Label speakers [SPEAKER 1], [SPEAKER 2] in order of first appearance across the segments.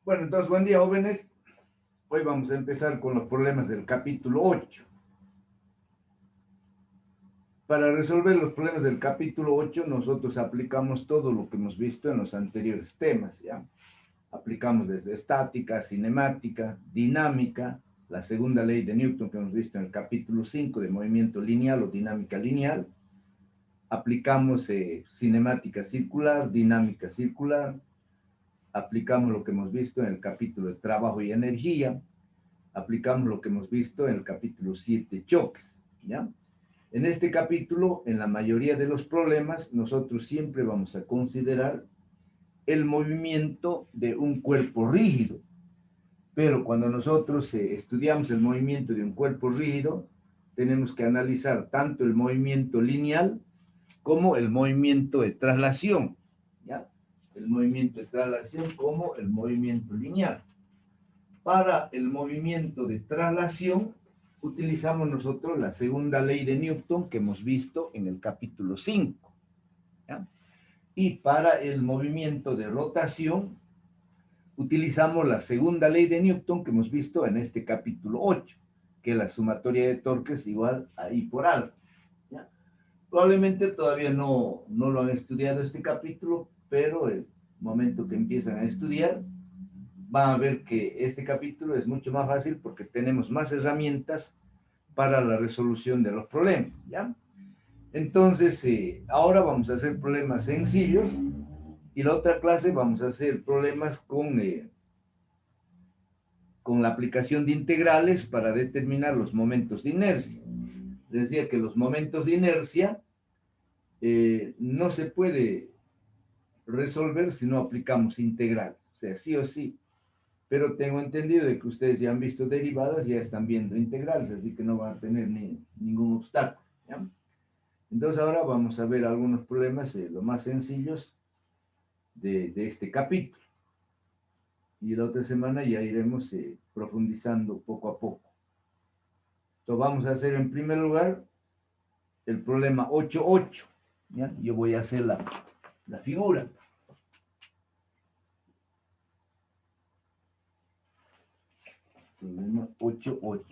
[SPEAKER 1] Bueno, entonces, buen día, jóvenes. Hoy vamos a empezar con los problemas del capítulo 8. Para resolver los problemas del capítulo 8, nosotros aplicamos todo lo que hemos visto en los anteriores temas, ¿ya? Aplicamos desde estática, cinemática, dinámica, la segunda ley de Newton que hemos visto en el capítulo 5 de movimiento lineal o dinámica lineal. Aplicamos cinemática circular, dinámica circular. Aplicamos lo que hemos visto en el capítulo de trabajo y energía. Aplicamos lo que hemos visto en el capítulo 7, choques, ¿ya? En este capítulo, en la mayoría de los problemas, nosotros siempre vamos a considerar el movimiento de un cuerpo rígido. Pero cuando nosotros estudiamos el movimiento de un cuerpo rígido, tenemos que analizar tanto el movimiento lineal como el movimiento de traslación, ¿ya? El movimiento de traslación como el movimiento lineal. Para el movimiento de traslación, utilizamos nosotros la segunda ley de Newton que hemos visto en el capítulo 5. ¿Ya? Y para el movimiento de rotación, utilizamos la segunda ley de Newton que hemos visto en este capítulo 8, que es la sumatoria de torques igual a I por alfa. ¿Ya? Probablemente todavía no lo han estudiado este capítulo, pero el momento que empiezan a estudiar, van a ver que este capítulo es mucho más fácil porque tenemos más herramientas para la resolución de los problemas, ¿ya? Entonces, ahora vamos a hacer problemas sencillos y la otra clase vamos a hacer problemas con la aplicación de integrales para determinar los momentos de inercia. Decía que los momentos de inercia no se puede resolver si no aplicamos integrales, o sea, sí o sí. Pero tengo entendido de que ustedes ya han visto derivadas, ya están viendo integrales, así que no van a tener ningún obstáculo, ¿ya? Entonces ahora vamos a ver algunos problemas, lo más sencillos de este capítulo. Y la otra semana ya iremos profundizando poco a poco. Entonces vamos a hacer en primer lugar el problema 8.8. ¿Ya? Yo voy a hacer la figura. Problema 8.8.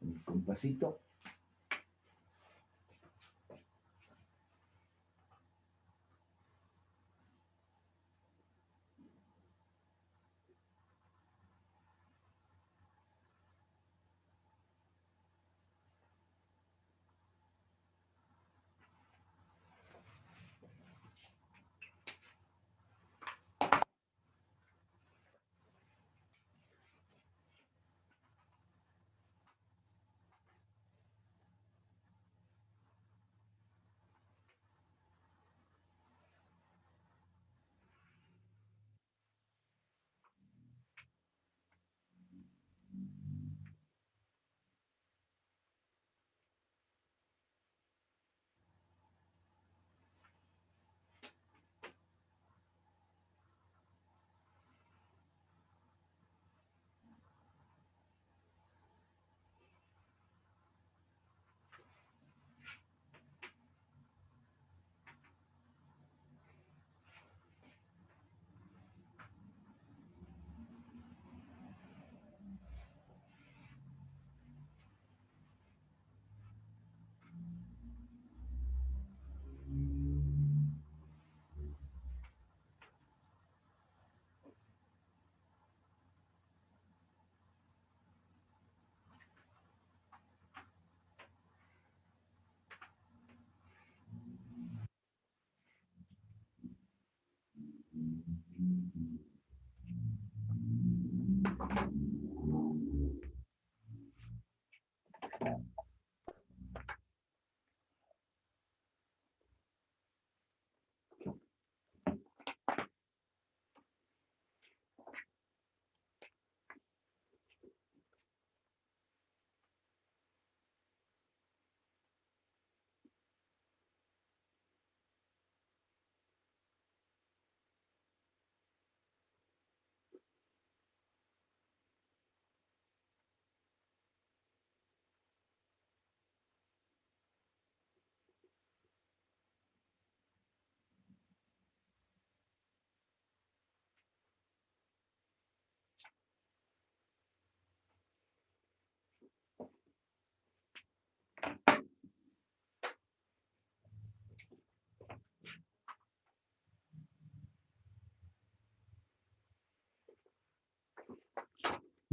[SPEAKER 1] El compasito.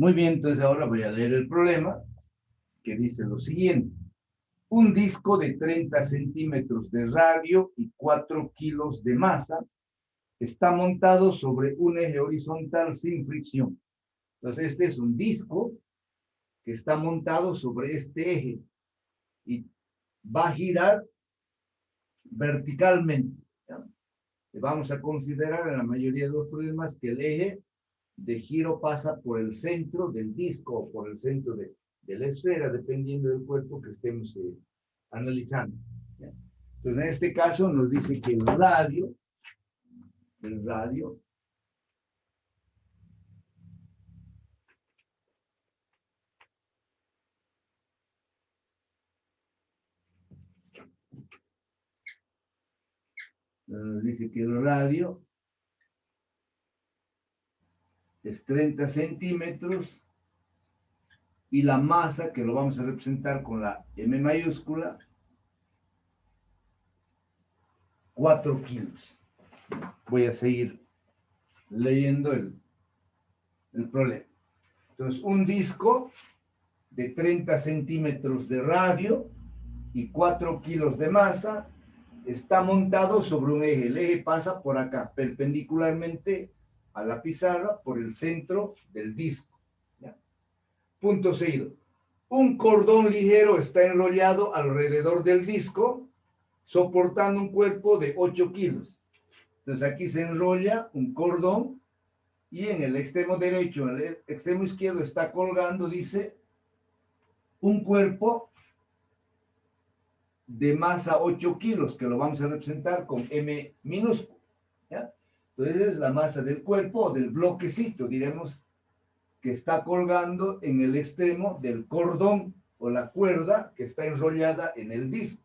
[SPEAKER 1] Muy bien, entonces ahora voy a leer el problema, que dice lo siguiente. Un disco de 30 centímetros de radio y 4 kilos de masa está montado sobre un eje horizontal sin fricción. Entonces, este es un disco que está montado sobre este eje y va a girar verticalmente. ¿Ya? Vamos a considerar en la mayoría de los problemas que el eje de giro pasa por el centro del disco o por el centro de la esfera, dependiendo del cuerpo que estemos analizando. ¿Ya? Entonces, en este caso nos dice que el radio nos dice que el radio es 30 centímetros y la masa, que lo vamos a representar con la M mayúscula, 4 kilos. Voy a seguir leyendo el problema. Entonces, un disco de 30 centímetros de radio y 4 kilos de masa está montado sobre un eje. El eje pasa por acá, perpendicularmente a la pizarra, por el centro del disco. ¿Ya? Punto seguido. Un cordón ligero está enrollado alrededor del disco, soportando un cuerpo de 8 kilos. Entonces aquí se enrolla un cordón y en el extremo derecho, en el extremo izquierdo está colgando, dice, un cuerpo de masa 8 kilos, que lo vamos a representar con M minúsculo. ¿Ya? Entonces es la masa del cuerpo o del bloquecito, diremos, que está colgando en el extremo del cordón o la cuerda que está enrollada en el disco.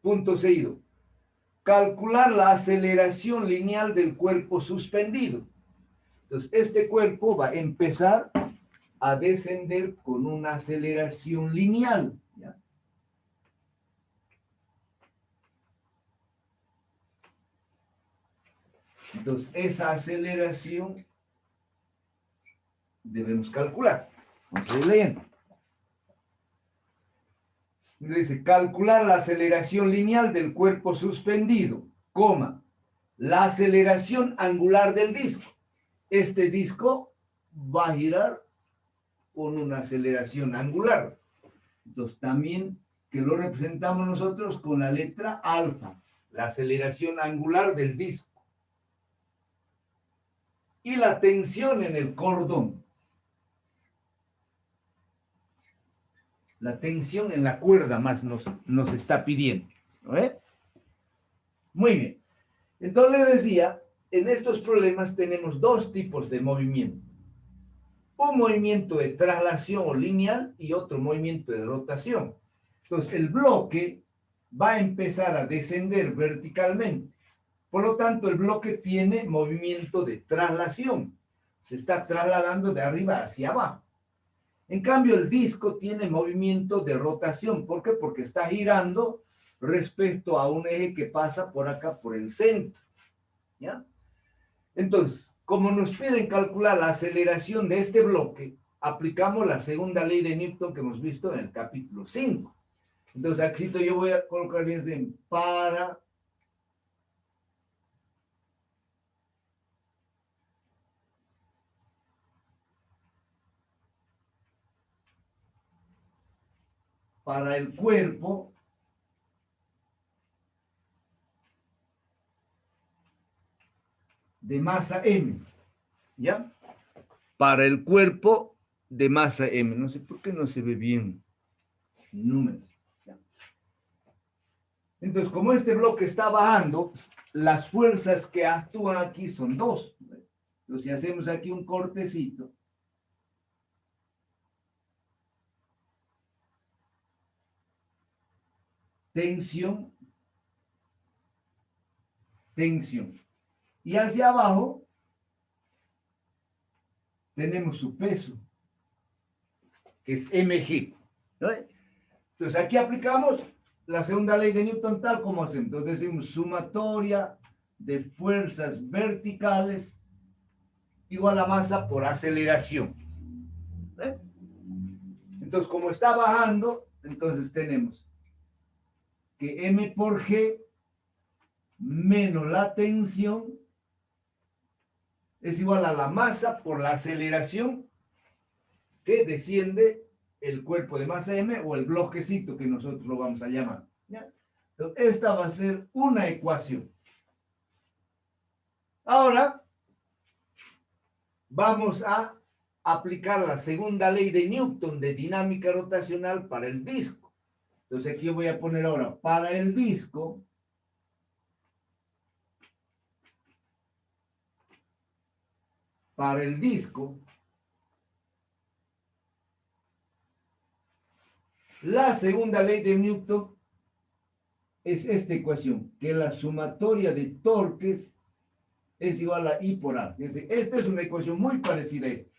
[SPEAKER 1] Punto seguido. Calcular la aceleración lineal del cuerpo suspendido. Entonces, este cuerpo va a empezar a descender con una aceleración lineal. ¿Ya? Entonces, esa aceleración debemos calcular. Vamos a ir leyendo. Dice, calcular la aceleración lineal del cuerpo suspendido, coma, la aceleración angular del disco. Este disco va a girar con una aceleración angular. Entonces, también que lo representamos nosotros con la letra alfa, la aceleración angular del disco. Y la tensión en el cordón. La tensión en la cuerda más nos está pidiendo. ¿No es? Muy bien. Entonces les decía, en estos problemas tenemos dos tipos de movimiento. Un movimiento de traslación o lineal y otro movimiento de rotación. Entonces el bloque va a empezar a descender verticalmente. Por lo tanto, el bloque tiene movimiento de traslación. Se está trasladando de arriba hacia abajo. En cambio, el disco tiene movimiento de rotación. ¿Por qué? Porque está girando respecto a un eje que pasa por acá, por el centro. ¿Ya? Entonces, como nos piden calcular la aceleración de este bloque, aplicamos la segunda ley de Newton que hemos visto en el capítulo 5. Entonces, aquí yo voy a colocar bien para el cuerpo de masa M, ¿ya? Para el cuerpo de masa M. No sé por qué no se ve bien el número. ¿Ya? Entonces, como este bloque está bajando, las fuerzas que actúan aquí son dos. Entonces, si hacemos aquí un cortecito, tensión, tensión. Y hacia abajo tenemos su peso, que es mg. ¿No? Entonces, aquí aplicamos la segunda ley de Newton tal como hacemos. Entonces, decimos sumatoria de fuerzas verticales igual a masa por aceleración. ¿Eh? Entonces, como está bajando, entonces tenemos que m por g menos la tensión es igual a la masa por la aceleración que desciende el cuerpo de masa m o el bloquecito que nosotros lo vamos a llamar. ¿Ya? Entonces, esta va a ser una ecuación. Ahora vamos a aplicar la segunda ley de Newton de dinámica rotacional para el disco. Entonces aquí voy a poner ahora para el disco. Para el disco, la segunda ley de Newton es esta ecuación, que la sumatoria de torques es igual a I por A. Esta es una ecuación muy parecida a esta,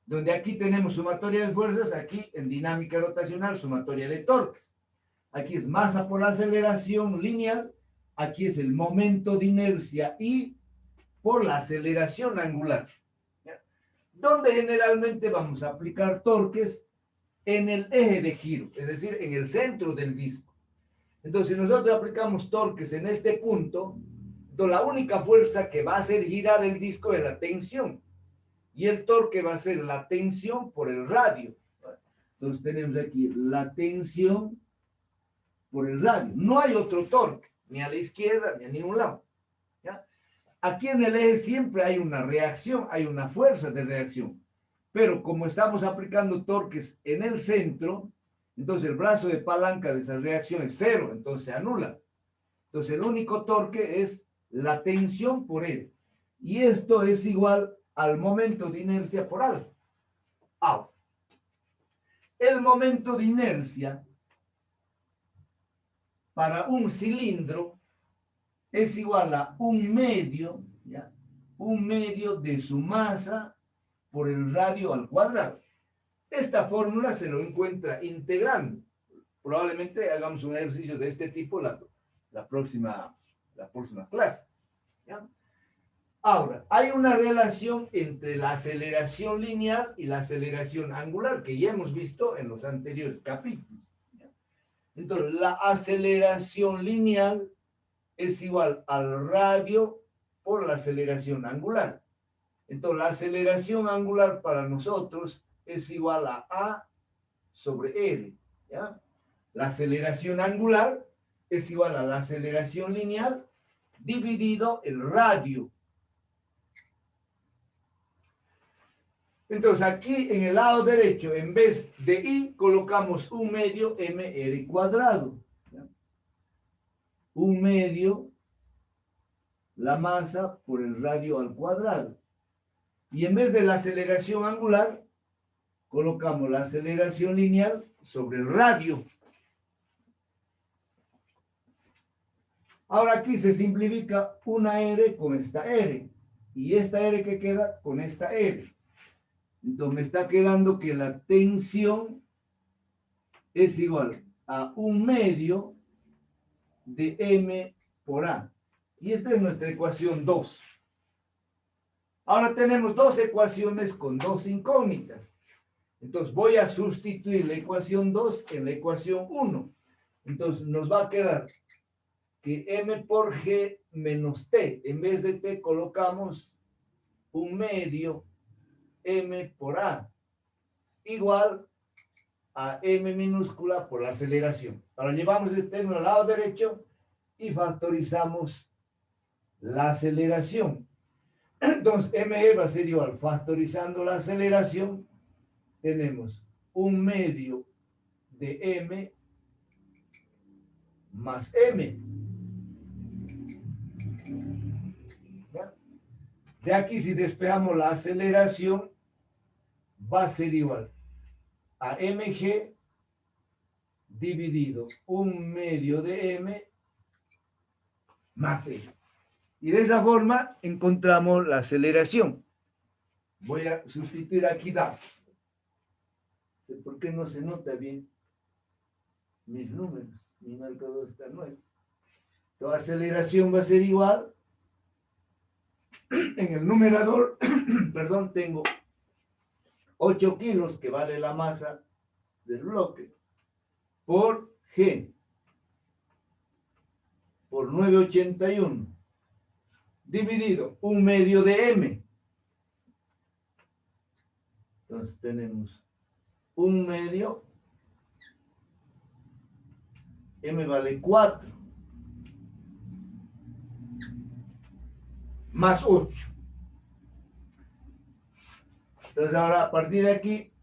[SPEAKER 1] donde aquí tenemos sumatoria de fuerzas, aquí en dinámica rotacional, sumatoria de torques. Aquí es masa por la aceleración lineal, aquí es el momento de inercia I por la aceleración angular. Donde generalmente vamos a aplicar torques en el eje de giro, es decir, en el centro del disco. Entonces, si nosotros aplicamos torques en este punto, la única fuerza que va a hacer girar el disco es la tensión. Y el torque va a ser la tensión por el radio. Entonces, tenemos aquí la tensión por el radio. No hay otro torque, ni a la izquierda, ni a ningún lado. ¿Ya? Aquí en el eje siempre hay una reacción, hay una fuerza de reacción. Pero como estamos aplicando torques en el centro, entonces el brazo de palanca de esa reacción es cero, entonces se anula. Entonces el único torque es la tensión por él. Y esto es igual al momento de inercia por alfa. Ahora, el momento de inercia para un cilindro es igual a un medio, ¿ya? Un medio de su masa por el radio al cuadrado. Esta fórmula se lo encuentra integrando. Probablemente hagamos un ejercicio de este tipo la próxima clase. ¿Ya? Ahora, hay una relación entre la aceleración lineal y la aceleración angular que ya hemos visto en los anteriores capítulos. ¿Ya? Entonces, la aceleración lineal es igual al radio por la aceleración angular. Entonces, la aceleración angular para nosotros es igual a A sobre R. ¿Ya? La aceleración angular es igual a la aceleración lineal dividido el radio. Entonces, aquí en el lado derecho, en vez de I, colocamos un medio mr cuadrado. ¿Ya? Un medio, la masa por el radio al cuadrado. Y en vez de la aceleración angular, colocamos la aceleración lineal sobre el radio. Ahora aquí se simplifica una R con esta R. Y esta R que queda con esta R. Entonces me está quedando que la tensión es igual a un medio de M por A. Y esta es nuestra ecuación 2. Ahora tenemos dos ecuaciones con dos incógnitas. Entonces voy a sustituir la ecuación 2 en la ecuación 1. Entonces nos va a quedar que M por G menos T. En vez de T colocamos un medio M por A igual a M minúscula por la aceleración. Ahora llevamos este término al lado derecho y factorizamos la aceleración. Entonces, MG va a ser igual, factorizando la aceleración, tenemos un medio de M más M. ¿Ya? De aquí, si despejamos la aceleración, va a ser igual a mg dividido un medio de m más m. Y de esa forma encontramos la aceleración. Voy a sustituir aquí datos. ¿Por qué no se nota bien mis números? Mi marcador está nuevo. La aceleración va a ser igual en el numerador, perdón, tengo 8 kilos que vale la masa del bloque por G por 981 dividido 1/2 de M. Entonces tenemos 1/2, M vale 4, más 8. Entonces ahora a partir de aquí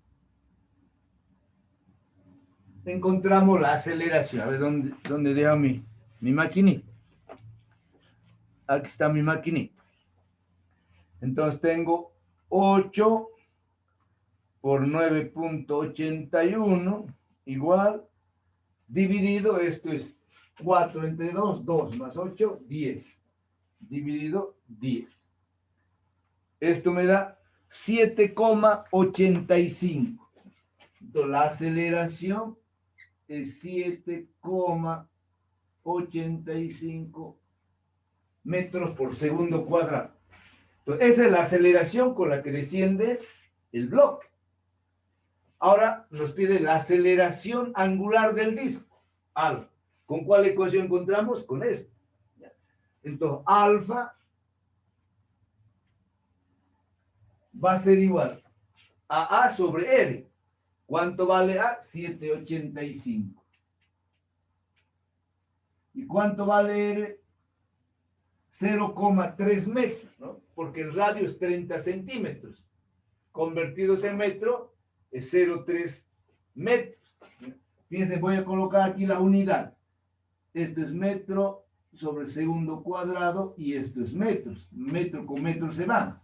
[SPEAKER 1] encontramos la aceleración. A ver, ¿dónde dejo mi maquinita? Aquí está mi maquinita. Entonces tengo 8 por 9.81 igual, dividido, esto es 4 entre 2, 2 más 8, 10, dividido 10. Esto me da 7,85. Entonces la aceleración es 7,85 metros por segundo cuadrado. Entonces, esa es la aceleración con la que desciende el bloque. Ahora nos pide la aceleración angular del disco, alfa. ¿Con cuál ecuación encontramos? Con esta. Entonces, alfa va a ser igual a A sobre R. ¿Cuánto vale A? 7,85. ¿Y cuánto vale R? 0,3 metros, ¿no? Porque el radio es 30 centímetros. Convertidos en metro es 0,3 metros. Fíjense, voy a colocar aquí la unidad. Esto es metro sobre segundo cuadrado y esto es metros. Metro con metro se van.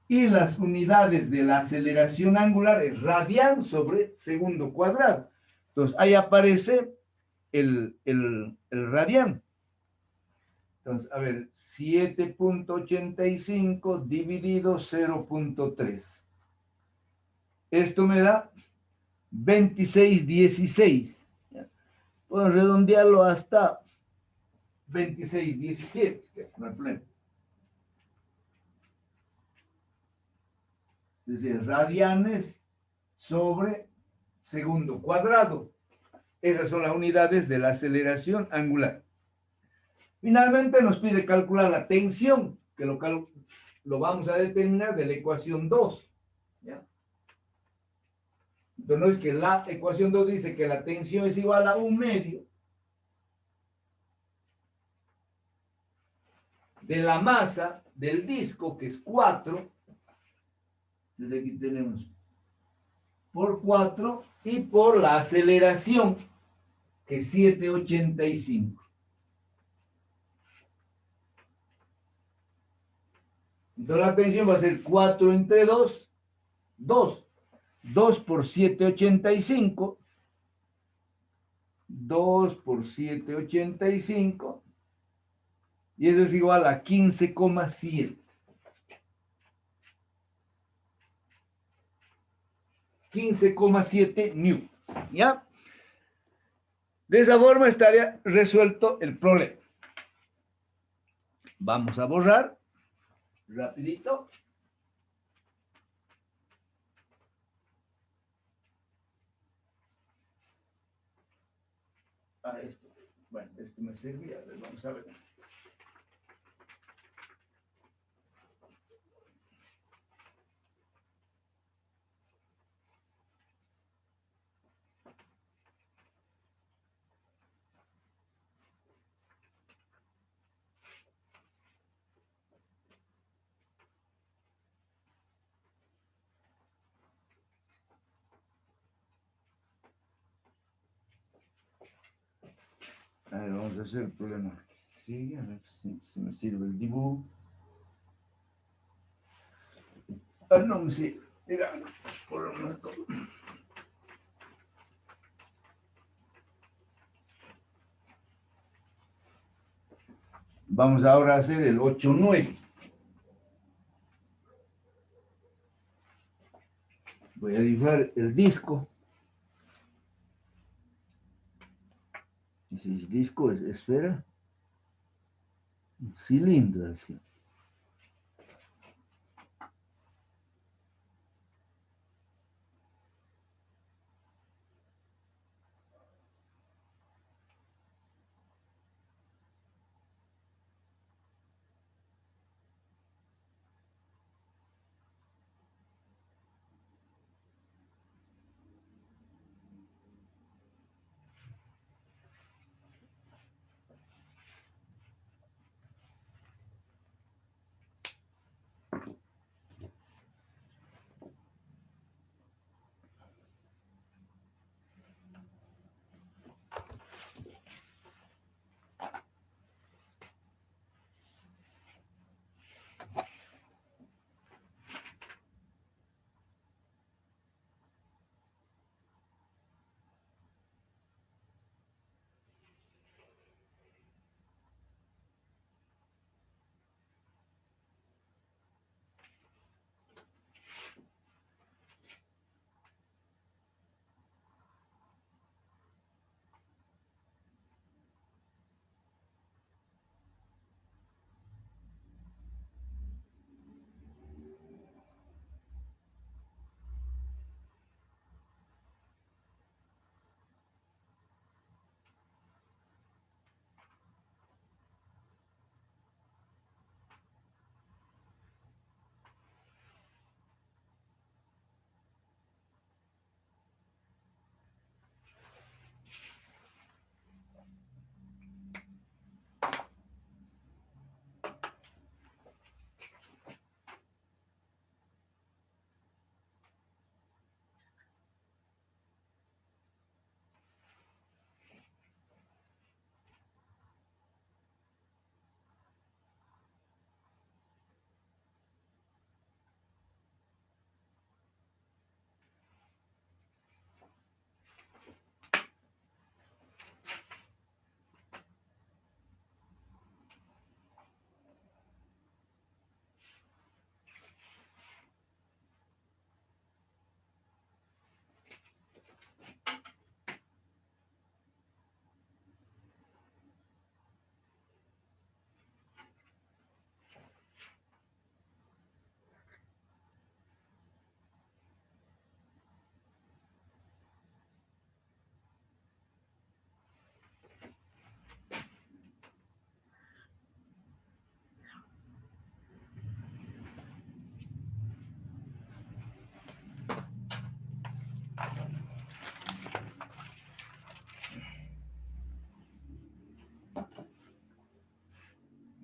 [SPEAKER 1] Y las unidades de la aceleración angular es radian sobre segundo cuadrado. Entonces, ahí aparece el radian. Entonces, a ver, 7,85 dividido 0,3. Esto me da 26,16. Puedo redondearlo hasta 26,17, que no hay problema. Es decir, radianes sobre segundo cuadrado. Esas son las unidades de la aceleración angular. Finalmente nos pide calcular la tensión, que lo vamos a determinar de la ecuación 2. ¿Ya? Entonces, no es que la ecuación 2 dice que la tensión es igual a 1/2 de la masa del disco, que es 4. Entonces aquí tenemos por 4 y por la aceleración, que es 7,85. Entonces la tensión va a ser 4 entre 2, 2. 2 por 7,85. 2 por 7,85. Y eso es igual a 15,7. 15,7 newton. ¿Ya? De esa forma estaría resuelto el problema. Vamos a borrar rapidito. Esto. Bueno, esto me servía. Vamos a ver. A ver, vamos a hacer el problema. Sí, a ver si me sirve el dibujo. No me sirve. Mira, por lo menos. Vamos ahora a hacer el 8,9. Voy a dibujar el disco. Ese disco es esfera. Un cilindro así.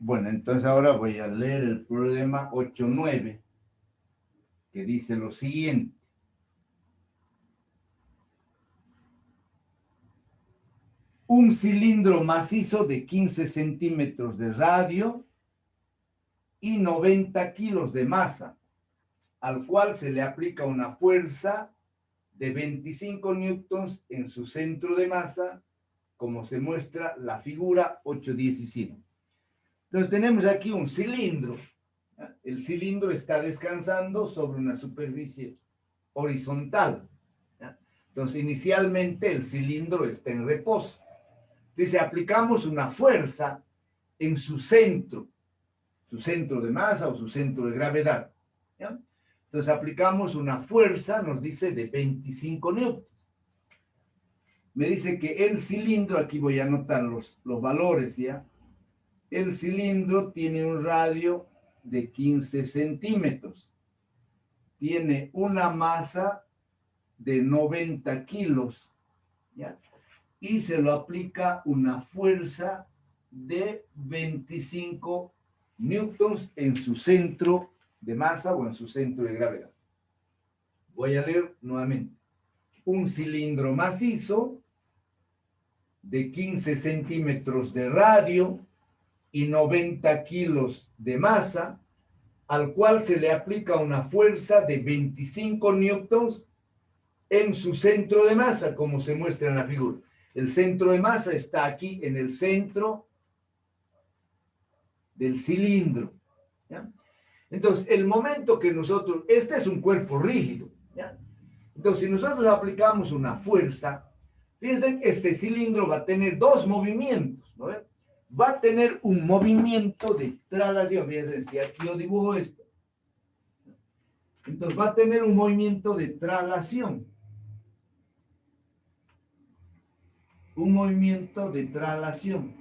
[SPEAKER 1] Bueno, entonces ahora voy a leer el problema 8.9, que dice lo siguiente. Un cilindro macizo de 15 centímetros de radio y 90 kilos de masa, al cual se le aplica una fuerza de 25 newtons en su centro de masa, como se muestra la figura 8.17. Entonces tenemos aquí un cilindro. El cilindro está descansando sobre una superficie horizontal. Entonces inicialmente el cilindro está en reposo. Entonces aplicamos una fuerza en su centro de masa o su centro de gravedad. ¿Ya? Entonces aplicamos una fuerza, nos dice, de 25 newtons. Me dice que el cilindro, aquí voy a anotar los valores, ¿ya? El cilindro tiene un radio de 15 centímetros. Tiene una masa de 90 kilos, ¿ya? Y se lo aplica una fuerza de 25 newtons en su centro de masa o en su centro de gravedad. Voy a leer nuevamente. Un cilindro macizo de 15 centímetros de radio y 90 kilos de masa, al cual se le aplica una fuerza de 25 newtons en su centro de masa, como se muestra en la figura. El centro de masa está aquí en el centro del cilindro, ¿ya? Entonces, el momento que nosotros, este es un cuerpo rígido, ¿ya? Entonces, si nosotros aplicamos una fuerza, fíjense que este cilindro va a tener dos movimientos, ¿no? Va a tener un movimiento de traslación. Fíjense, si aquí yo dibujo esto, entonces va a tener un movimiento de traslación. Un movimiento de traslación.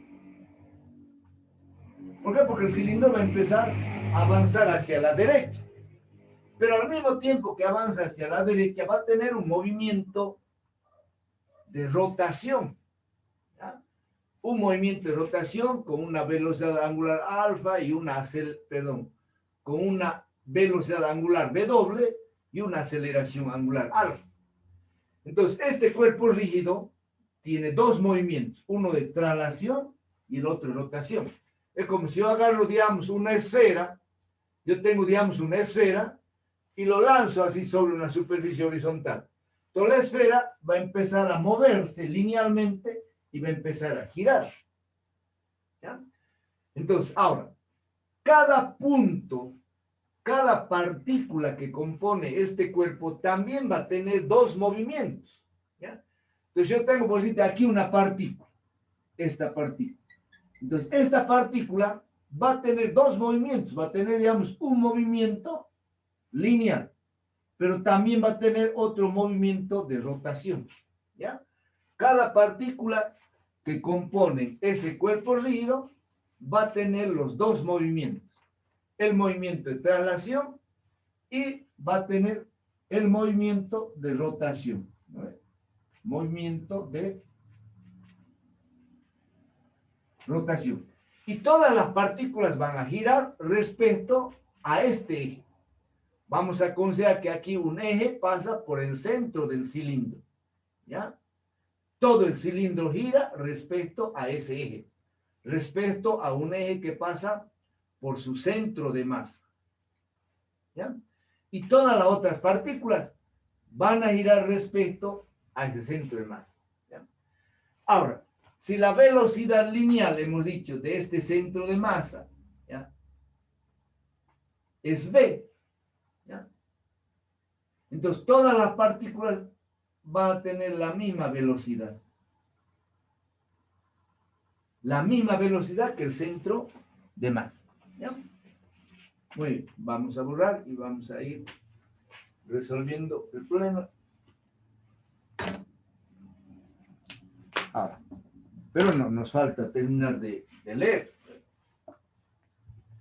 [SPEAKER 1] ¿Por qué? Porque el cilindro va a empezar a avanzar hacia la derecha. Pero al mismo tiempo que avanza hacia la derecha, va a tener un movimiento de rotación. ¿Ya? Un movimiento de rotación con una velocidad angular alfa y con una velocidad angular W y una aceleración angular alfa. Entonces, este cuerpo rígido tiene dos movimientos, uno de traslación y el otro de rotación. Es como si yo agarro, digamos, una esfera, yo tengo, digamos, una esfera y lo lanzo así sobre una superficie horizontal. Entonces la esfera va a empezar a moverse linealmente y va a empezar a girar. ¿Ya? Entonces, ahora, cada punto, cada partícula que compone este cuerpo también va a tener dos movimientos. ¿Ya? Entonces yo tengo, por decirte, aquí una partícula, esta partícula. Entonces, esta partícula va a tener dos movimientos, va a tener, digamos, un movimiento lineal, pero también va a tener otro movimiento de rotación, ¿ya? Cada partícula que compone ese cuerpo rígido va a tener los dos movimientos, el movimiento de traslación y va a tener el movimiento de rotación, ¿no? Movimiento de rotación. Y todas las partículas van a girar respecto a este eje. Vamos a considerar que aquí un eje pasa por el centro del cilindro, ¿ya? Todo el cilindro gira respecto a ese eje, respecto a un eje que pasa por su centro de masa, ¿ya? Y todas las otras partículas van a girar respecto a ese centro de masa, ¿ya? Ahora, si la velocidad lineal, hemos dicho, de este centro de masa, ¿ya?, es v, ¿ya?, entonces todas las partículas van a tener la misma velocidad. La misma velocidad que el centro de masa, ¿ya? Muy bien, vamos a borrar y vamos a ir resolviendo el problema. Ahora, pero no, nos falta terminar de leer.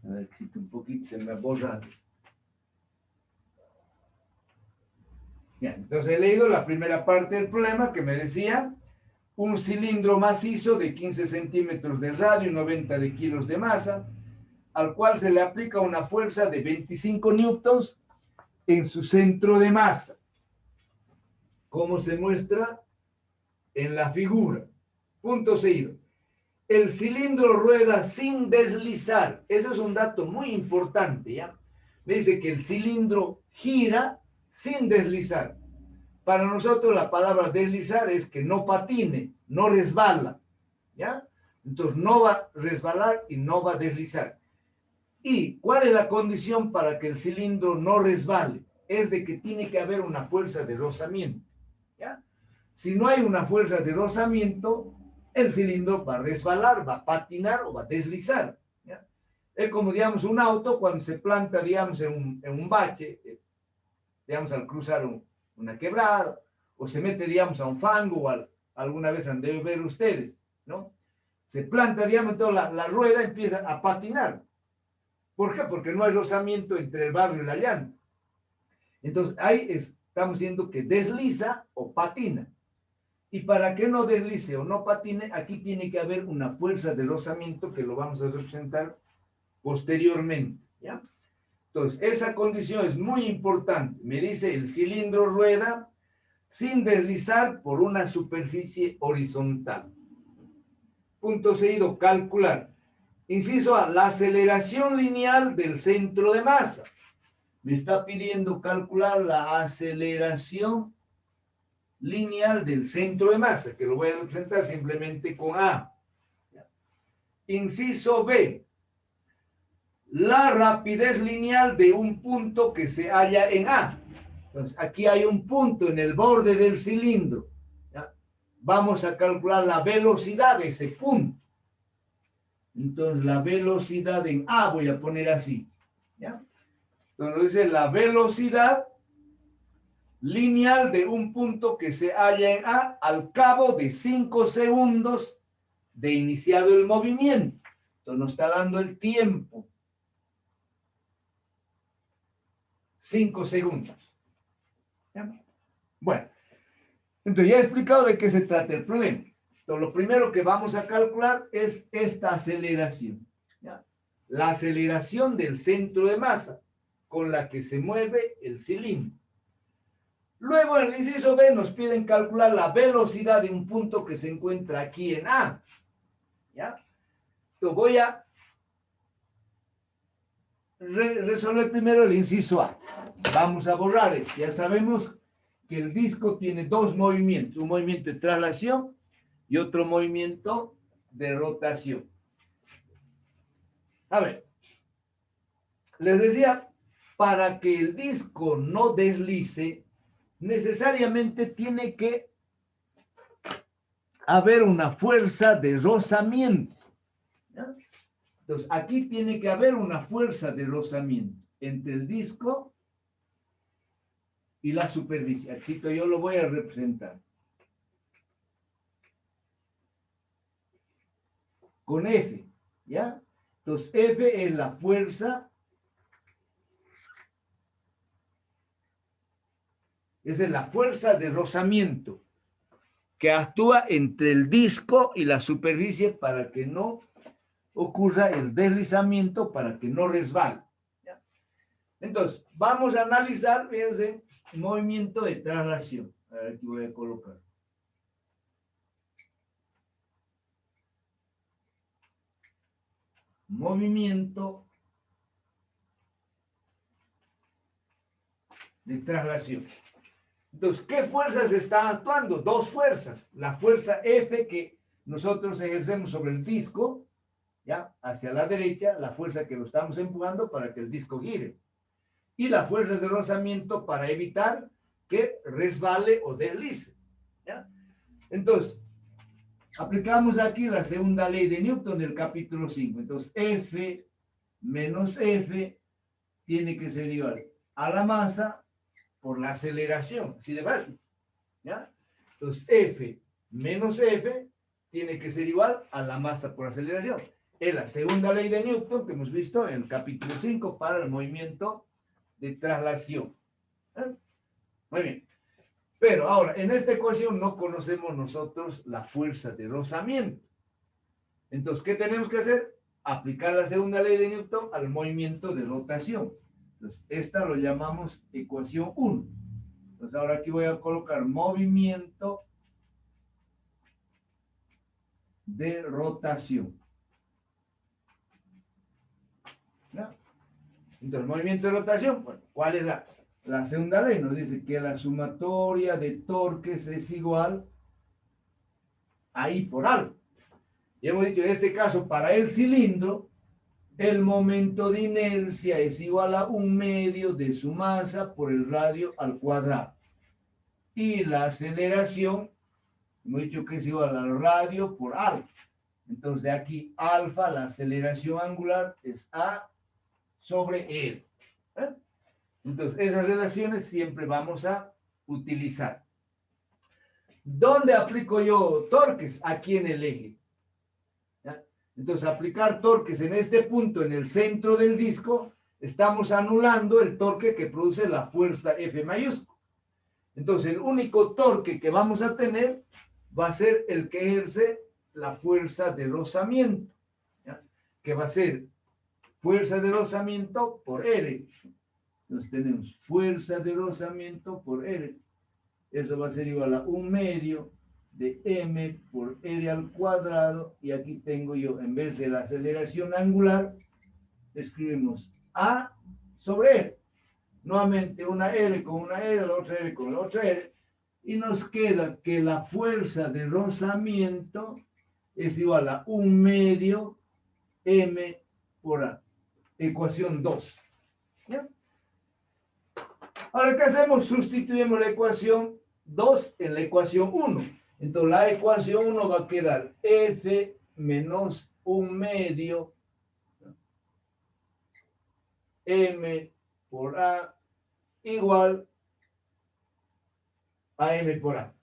[SPEAKER 1] A ver, existe un poquito, se me ha borrado. Bien, entonces he leído la primera parte del problema que me decía un cilindro macizo de 15 centímetros de radio y 90 de kilos de masa, al cual se le aplica una fuerza de 25 newtons en su centro de masa, como se muestra en la figura. Punto seguido. El cilindro rueda sin deslizar. Eso es un dato muy importante, ¿ya? Me dice que el cilindro gira sin deslizar. Para nosotros la palabra deslizar es que no patine, no resbala, ¿ya? Entonces no va a resbalar y no va a deslizar. ¿Y cuál es la condición para que el cilindro no resbale? Es de que tiene que haber una fuerza de rozamiento, ¿ya? Si no hay una fuerza de rozamiento, el cilindro va a resbalar, va a patinar o va a deslizar, ¿ya? Es como, digamos, un auto cuando se planta, digamos, en un bache, digamos, al cruzar una quebrada, o se mete, digamos, a un fango, o alguna vez han de ver ustedes, ¿no? Se planta, digamos, toda la rueda empieza a patinar. ¿Por qué? Porque no hay rozamiento entre el barro y la llanta. Entonces, ahí estamos diciendo que desliza o patina. Y para que no deslice o no patine, aquí tiene que haber una fuerza de rozamiento que lo vamos a representar posteriormente, ¿ya? Entonces, esa condición es muy importante. Me dice, el cilindro rueda sin deslizar por una superficie horizontal. Punto seguido, calcular. Inciso A, la aceleración lineal del centro de masa. Me está pidiendo calcular la aceleración lineal del centro de masa, que lo voy a representar simplemente con A. Inciso B, la rapidez lineal de un punto que se halla en A. Entonces, aquí hay un punto en el borde del cilindro, ¿ya? Vamos a calcular la velocidad de ese punto. Entonces, la velocidad en A voy a poner así, ¿ya? Entonces, dice la velocidad lineal de un punto que se halla en A al cabo de 5 segundos de iniciado el movimiento. Entonces, nos está dando el tiempo. 5 segundos. ¿Ya? Bueno, entonces ya he explicado de qué se trata el problema. Entonces, lo primero que vamos a calcular es esta aceleración, ¿ya? La aceleración del centro de masa con la que se mueve el cilindro. Luego, en el inciso B nos piden calcular la velocidad de un punto que se encuentra aquí en A, ¿ya? Entonces, voy a resolver primero el inciso A. Vamos a borrar esto. Ya sabemos que el disco tiene dos movimientos, un movimiento de traslación y otro movimiento de rotación. A ver, les decía, para que el disco no deslice, necesariamente tiene que haber una fuerza de rozamiento, ¿ya? Entonces, aquí tiene que haber una fuerza de rozamiento entre el disco y la superficie. Así que yo lo voy a representar con F, ¿ya? Entonces, F es la fuerza, esa es la fuerza de rozamiento que actúa entre el disco y la superficie para que no ocurra el deslizamiento, para que no resbale, ¿ya? Entonces, vamos a analizar, fíjense, movimiento de traslación. A ver, aquí voy a colocar. Movimiento de traslación. Entonces, ¿qué fuerzas están actuando? Dos fuerzas. La fuerza F que nosotros ejercemos sobre el disco, ¿ya? Hacia la derecha, la fuerza que lo estamos empujando para que el disco gire. Y la fuerza de rozamiento para evitar que resbale o deslice, ¿ya? Entonces, aplicamos aquí la segunda ley de Newton del capítulo 5. Entonces, F menos F tiene que ser igual a la masa por la aceleración, así de básico, ¿ya? Entonces, F menos F tiene que ser igual a la masa por aceleración. Es la segunda ley de Newton que hemos visto en el capítulo 5 para el movimiento de traslación. ¿Eh? Muy bien. Pero ahora, en esta ecuación no conocemos nosotros la fuerza de rozamiento. Entonces, ¿qué tenemos que hacer? aplicar la segunda ley de Newton al movimiento de rotación. Entonces, esta lo llamamos ecuación 1. Entonces, ahora aquí voy a colocar movimiento de rotación. ¿No? Entonces, movimiento de rotación, bueno, ¿cuál es la segunda ley? Nos dice que la sumatoria de torques es igual a I por algo. Y hemos dicho, en este caso, para el cilindro, el momento de inercia es igual a 1/2 de su masa por el radio al cuadrado. Y la aceleración, hemos dicho que es igual al radio por alfa. Entonces, de aquí, alfa, la aceleración angular, es A sobre R. ¿Eh? Entonces, esas relaciones siempre vamos a utilizar. ¿Dónde aplico yo torques? Aquí en el eje. ¿Ya? Entonces, aplicar torques en este punto, en el centro del disco, estamos anulando el torque que produce la fuerza F mayúscula. Entonces, el único torque que vamos a tener va a ser el que ejerce la fuerza de rozamiento, ¿ya? Que va a ser fuerza de rozamiento por R. Entonces, tenemos fuerza de rozamiento por R. Eso va a ser igual a 1/2 de M por R al cuadrado. Y aquí tengo yo, en vez de la aceleración angular, escribimos A sobre R. Nuevamente una R con una R, la otra R con la otra R. Y nos queda que la fuerza de rozamiento es igual a 1/2 M por A. Ecuación 2. ¿Ya? Ahora, ¿qué hacemos? Sustituimos la ecuación 2 en la ecuación 1. Entonces, la ecuación 1 va a quedar F menos 1/2 M por A igual a M por A.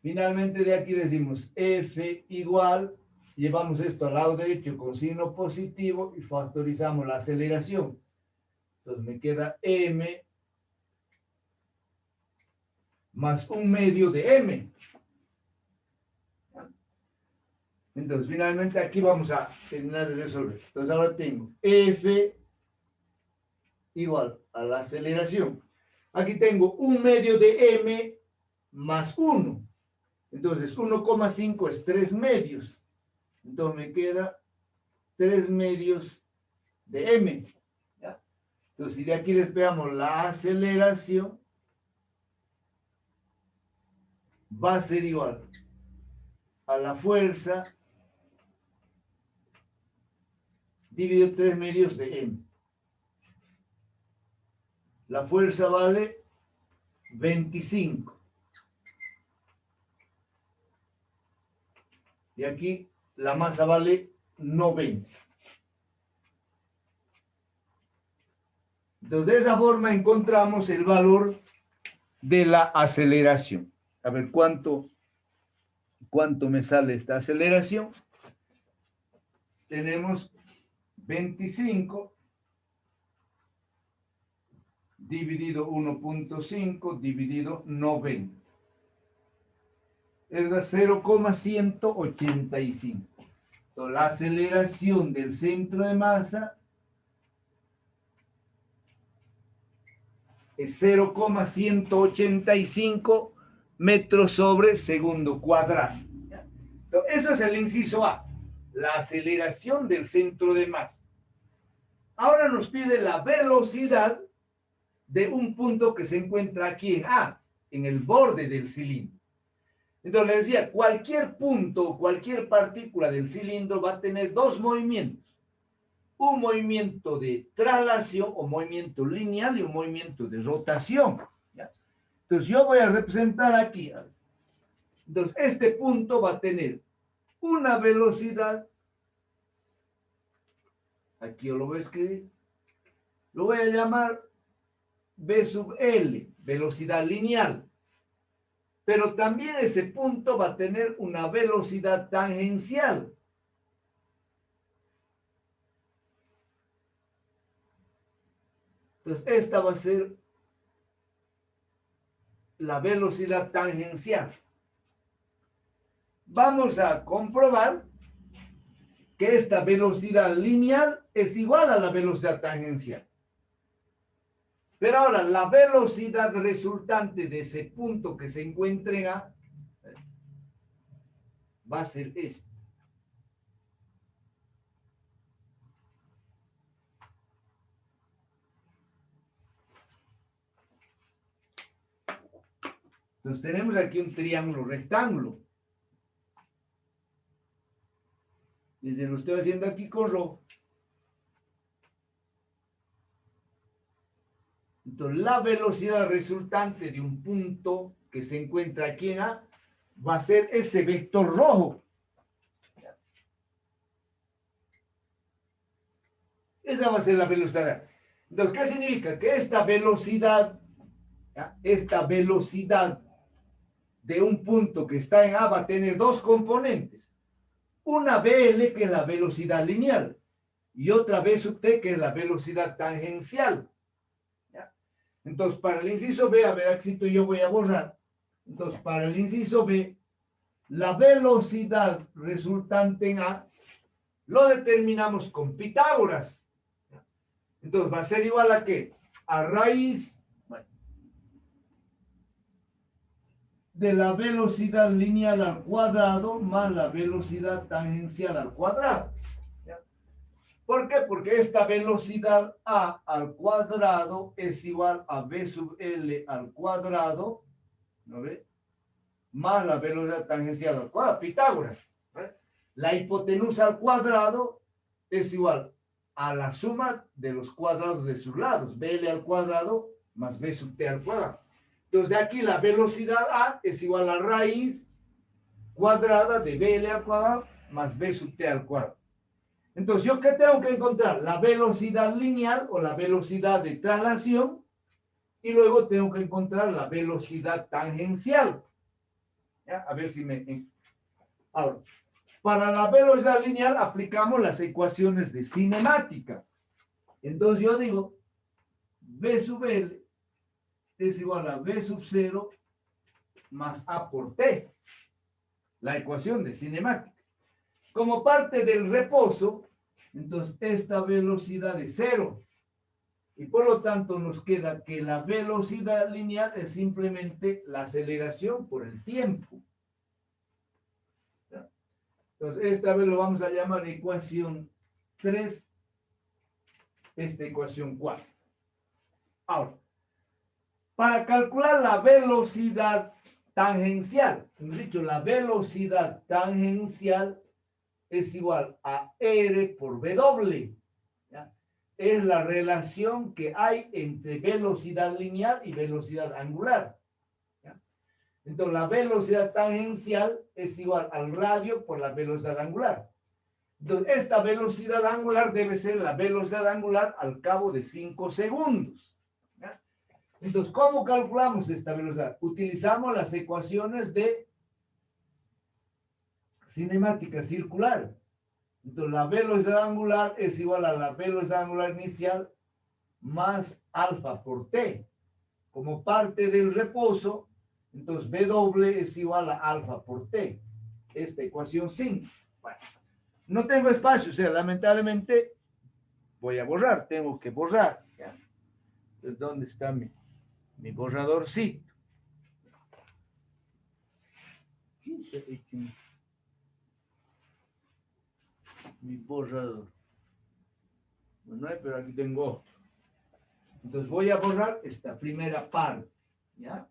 [SPEAKER 1] Finalmente, de aquí decimos F igual, llevamos esto al lado derecho con signo positivo y factorizamos la aceleración. Entonces, me queda M más 1/2 de M. Entonces, finalmente aquí vamos a terminar de resolver. Entonces, ahora tengo F igual a la aceleración. Aquí tengo 1/2 de M más 1. Entonces, 1,5 es 3/2. Entonces, me queda 3/2 de M. ¿Ya? Entonces, si de aquí despegamos la aceleración, va a ser igual a la fuerza dividido 3/2 de M. La fuerza vale 25. Y aquí la masa vale 90. Entonces, de esa forma encontramos el valor de la aceleración. A ver, ¿cuánto me sale esta aceleración? Tenemos 25 dividido 1.5 dividido 90. Es de 0,185. Entonces, la aceleración del centro de masa es 0,185 metros sobre segundo cuadrado. Entonces, eso es el inciso A, la aceleración del centro de masa. Ahora nos pide la velocidad de un punto que se encuentra aquí en A, en el borde del cilindro. Entonces le decía, cualquier punto, cualquier partícula del cilindro va a tener dos movimientos. Un movimiento de traslación o movimiento lineal y un movimiento de rotación. ¿Ya? Entonces yo voy a representar aquí. Entonces este punto va a tener una velocidad. Aquí yo lo voy a escribir. Lo voy a llamar V sub L, velocidad lineal. Pero también ese punto va a tener una velocidad tangencial. Entonces, esta va a ser la velocidad tangencial. Vamos a comprobar que esta velocidad lineal es igual a la velocidad tangencial. Pero ahora, la velocidad resultante de ese punto que se encuentra en A va a ser esta. Entonces tenemos aquí un triángulo rectángulo. Desde lo estoy haciendo aquí con rojo. Entonces la velocidad resultante de un punto que se encuentra aquí en A va a ser ese vector rojo. Esa va a ser la velocidad. Entonces, ¿qué significa? Que esta velocidad de un punto que está en A va a tener dos componentes. Una BL, que es la velocidad lineal, y otra B sub T, que es la velocidad tangencial. ¿Ya? Entonces, para el inciso B, a ver, aquí yo voy a borrar. Entonces, para el inciso B, la velocidad resultante en A lo determinamos con Pitágoras. Entonces, va a ser igual a ¿qué? A raíz de la velocidad lineal al cuadrado más la velocidad tangencial al cuadrado. ¿Ya? ¿Por qué? Porque esta velocidad A al cuadrado es igual a B sub L al cuadrado, ¿no ve? Más la velocidad tangencial al cuadrado, Pitágoras. ¿Ve? La hipotenusa al cuadrado es igual a la suma de los cuadrados de sus lados, BL al cuadrado más B sub T al cuadrado. Entonces, de aquí la velocidad A es igual a raíz cuadrada de BL al cuadrado más B sub T al cuadrado. Entonces, ¿yo qué tengo que encontrar? La velocidad lineal o la velocidad de traslación, y luego tengo que encontrar la velocidad tangencial. ¿Ya? A ver si me... Ahora, para la velocidad lineal aplicamos las ecuaciones de cinemática. Entonces, yo digo, B sub L es igual a B sub 0 más A por T, la ecuación de cinemática. Como parte del reposo, entonces esta velocidad es 0. Y por lo tanto nos queda que la velocidad lineal es simplemente la aceleración por el tiempo. ¿Ya? Entonces esta vez lo vamos a llamar ecuación 3, esta ecuación 4. Ahora, para calcular la velocidad tangencial, hemos dicho la velocidad tangencial es igual a R por W. ¿Ya? Es la relación que hay entre velocidad lineal y velocidad angular. ¿Ya? Entonces, la velocidad tangencial es igual al radio por la velocidad angular. Entonces, esta velocidad angular debe ser la velocidad angular al cabo de 5 segundos. ¿Ya? Entonces, ¿cómo calculamos esta velocidad? Utilizamos las ecuaciones de cinemática circular. Entonces, la velocidad angular es igual a la velocidad angular inicial más alfa por t. Como parte del reposo, entonces W es igual a alfa por t. Esta ecuación 5. Bueno, no tengo espacio, o sea, lamentablemente voy a borrar, tengo que borrar. ¿Ya? Entonces, ¿dónde está mi borradorcito? Mi borrador. No hay, pero aquí tengo otro. Entonces voy a borrar esta primera parte. ¿Ya?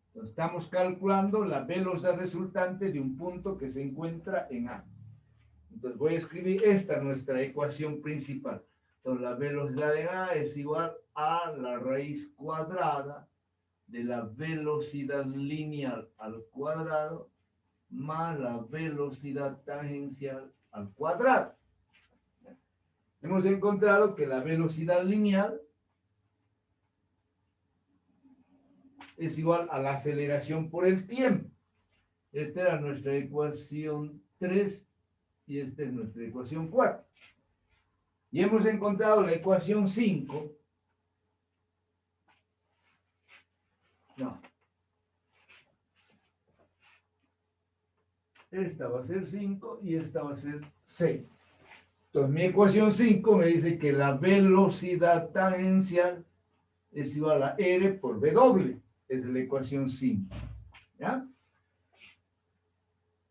[SPEAKER 1] Entonces, estamos calculando la velocidad resultante de un punto que se encuentra en A. Entonces voy a escribir esta nuestra ecuación principal. Entonces la velocidad de A es igual a la raíz cuadrada de la velocidad lineal al cuadrado más la velocidad tangencial al cuadrado. Hemos encontrado que la velocidad lineal es igual a la aceleración por el tiempo. Esta era nuestra ecuación 3 y esta es nuestra ecuación 4. Y hemos encontrado la ecuación 5. No. esta va a ser 5 y esta va a ser 6. Entonces, mi ecuación 5 me dice que la velocidad tangencial es igual a R por W. Es la ecuación 5. ¿Ya?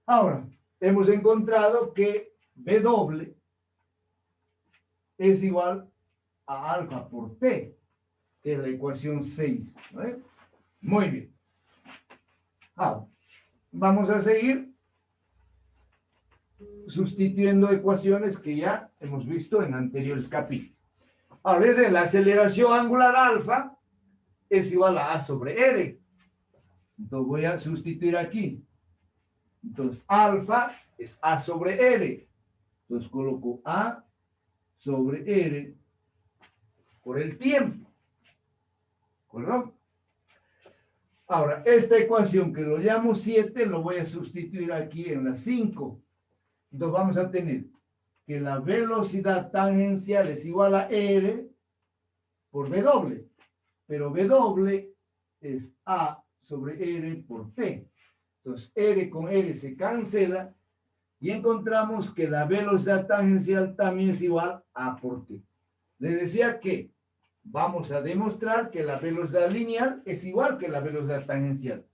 [SPEAKER 1] Ahora, hemos encontrado que W es igual a alfa por T, que es la ecuación 6. ¿No? Muy bien. Ahora, vamos a seguir sustituyendo ecuaciones que ya hemos visto en anteriores capítulos. A veces la aceleración angular alfa es igual a sobre R. Entonces voy a sustituir aquí. Entonces alfa es A sobre R. Entonces coloco A sobre R por el tiempo. ¿Correcto? Ahora, esta ecuación que lo llamo 7, lo voy a sustituir aquí en la 5. Entonces vamos a tener que la velocidad tangencial es igual a R por W. Pero W es A sobre R por T. Entonces, R con R se cancela y encontramos que la velocidad tangencial también es igual a A por T. Les decía que vamos a demostrar que la velocidad lineal es igual que la velocidad tangencial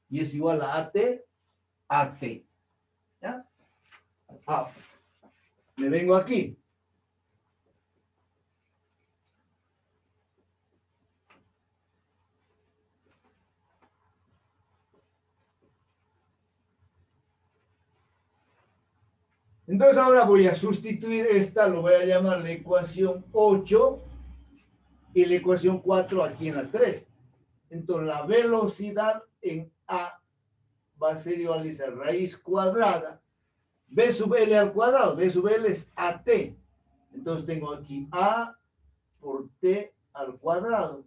[SPEAKER 1] y es igual a AT. ¿Ya? Ah, me vengo aquí. Entonces ahora voy a sustituir esta, lo voy a llamar la ecuación 8 y la ecuación 4 aquí en la 3. Entonces la velocidad en A va a ser igual a esa raíz cuadrada, B sub L al cuadrado, B sub L es AT. Entonces tengo aquí A por T al cuadrado,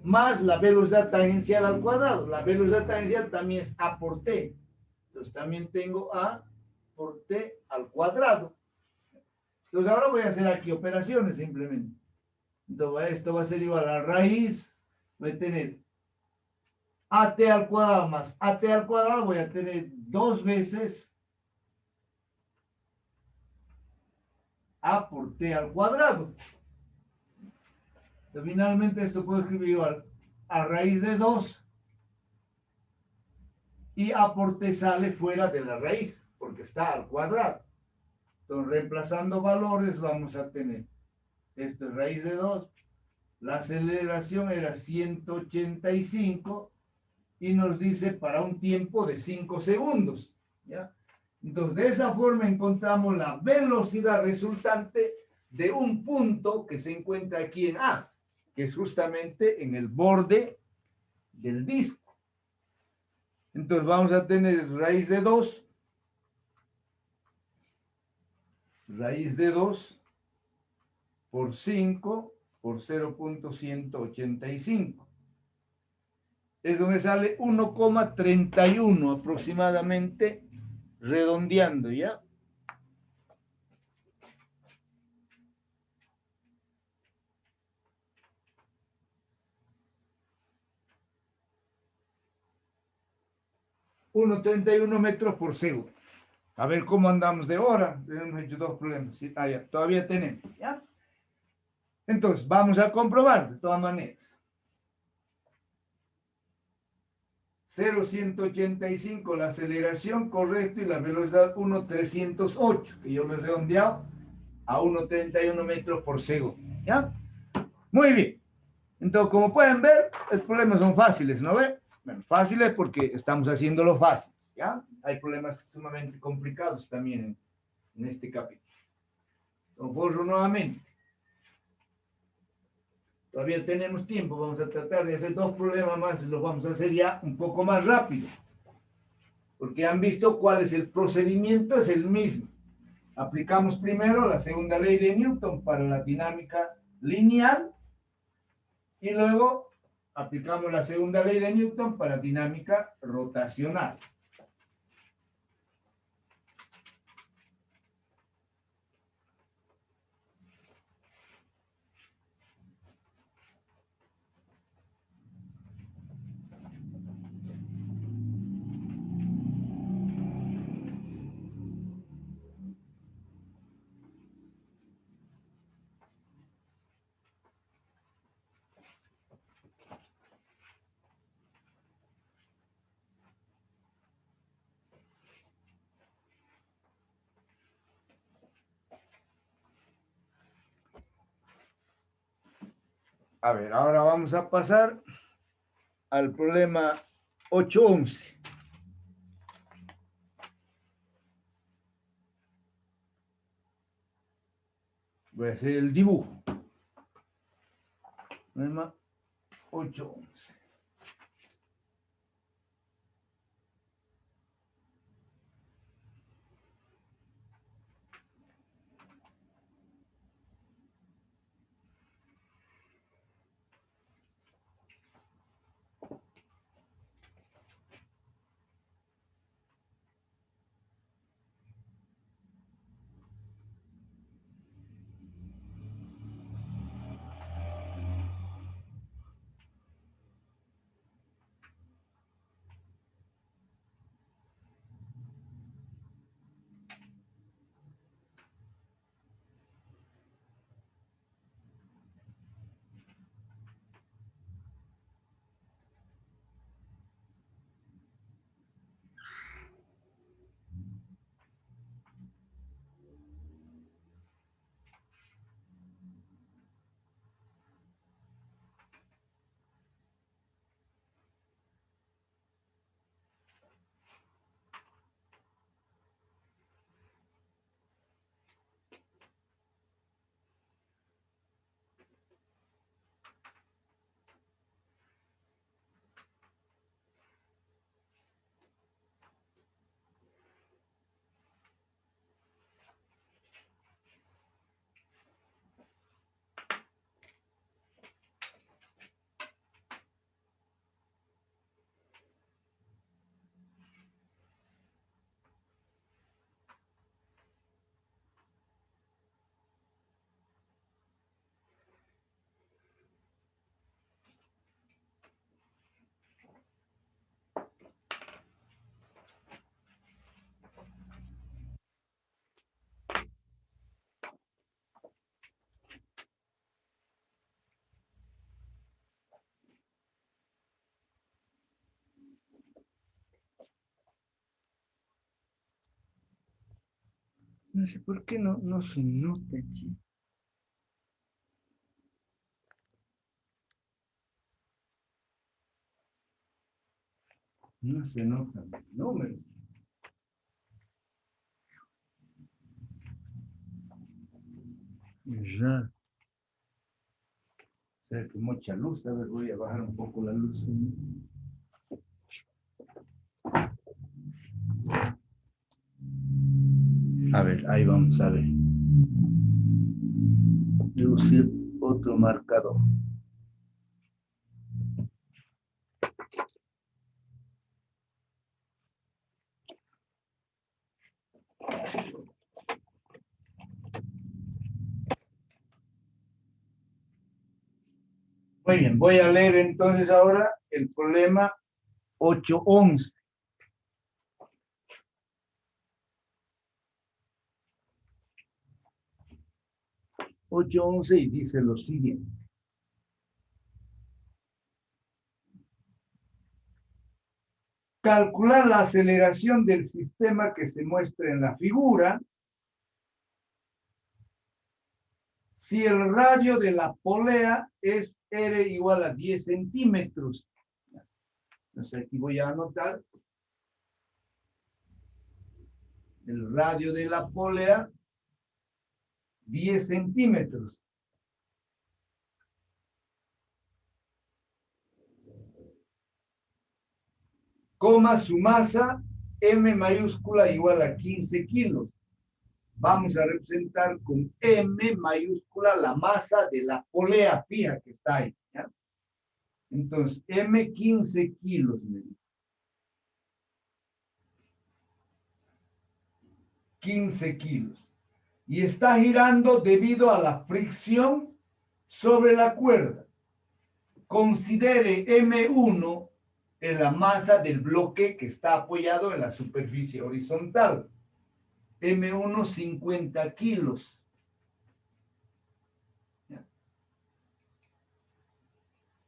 [SPEAKER 1] más la velocidad tangencial al cuadrado. La velocidad tangencial también es A por T. Entonces también tengo A por T al cuadrado. Entonces ahora voy a hacer aquí operaciones simplemente. Entonces esto va a ser igual a raíz, voy a tener AT al cuadrado más AT al cuadrado, voy a tener 2 veces A por T al cuadrado. Entonces, finalmente esto puedo escribir igual a raíz de 2 y A por T sale fuera de la raíz porque está al cuadrado. Entonces, reemplazando valores vamos a tener esto es raíz de 2, la aceleración era 185 y nos dice para un tiempo de 5 segundos. ¿Ya? Entonces, de esa forma encontramos la velocidad resultante de un punto que se encuentra aquí en A, que es justamente en el borde del disco. Entonces, vamos a tener raíz de 2 por 5 por 0.185. Eso me sale 1,31 aproximadamente, redondeando, ¿ya? $1,31 por segundo. A ver cómo andamos de hora. Hemos hecho 2 problemas. ¿Sí? Ah, ya, todavía tenemos, ¿ya? Entonces, vamos a comprobar de todas maneras. 0,185 la aceleración, correcto, y la velocidad 1,308, que yo lo he redondeado a 1,31 metros por segundo, ¿ya? Muy bien. Entonces, como pueden ver, los problemas son fáciles, ¿no ven? Bueno, fáciles porque estamos haciéndolo fácil, ¿ya? Hay problemas sumamente complicados también en este capítulo. Lo borro nuevamente. Todavía tenemos tiempo, vamos a tratar de hacer 2 problemas más, los vamos a hacer ya un poco más rápido. Porque han visto cuál es el procedimiento, es el mismo. Aplicamos primero la segunda ley de Newton para la dinámica lineal y luego aplicamos la segunda ley de Newton para dinámica rotacional. A ver, ahora vamos a pasar al problema 8.11. Voy a hacer el dibujo. Problema 8.11. No sé por qué no se nota aquí. No se notan los números. Es raro. O sea, que mucha luz. A ver, voy a bajar un poco la luz. A ver, ahí vamos a ver. Reducir otro marcador. Muy bien, voy a leer entonces ahora el problema 8.11. 8.11 y dice lo siguiente. Calcular la aceleración del sistema que se muestra en la figura si el radio de la polea es R igual a 10 centímetros. Entonces aquí voy a anotar el radio de la polea, 10 centímetros. Coma su masa, M mayúscula igual a 15 kilos. Vamos a representar con M mayúscula la masa de la polea fija que está ahí. ¿Ya? Entonces, M 15 kilos, me dice. 15 kilos. Y está girando debido a la fricción sobre la cuerda. Considere M1 en la masa del bloque que está apoyado en la superficie horizontal. M1, 50 kilos.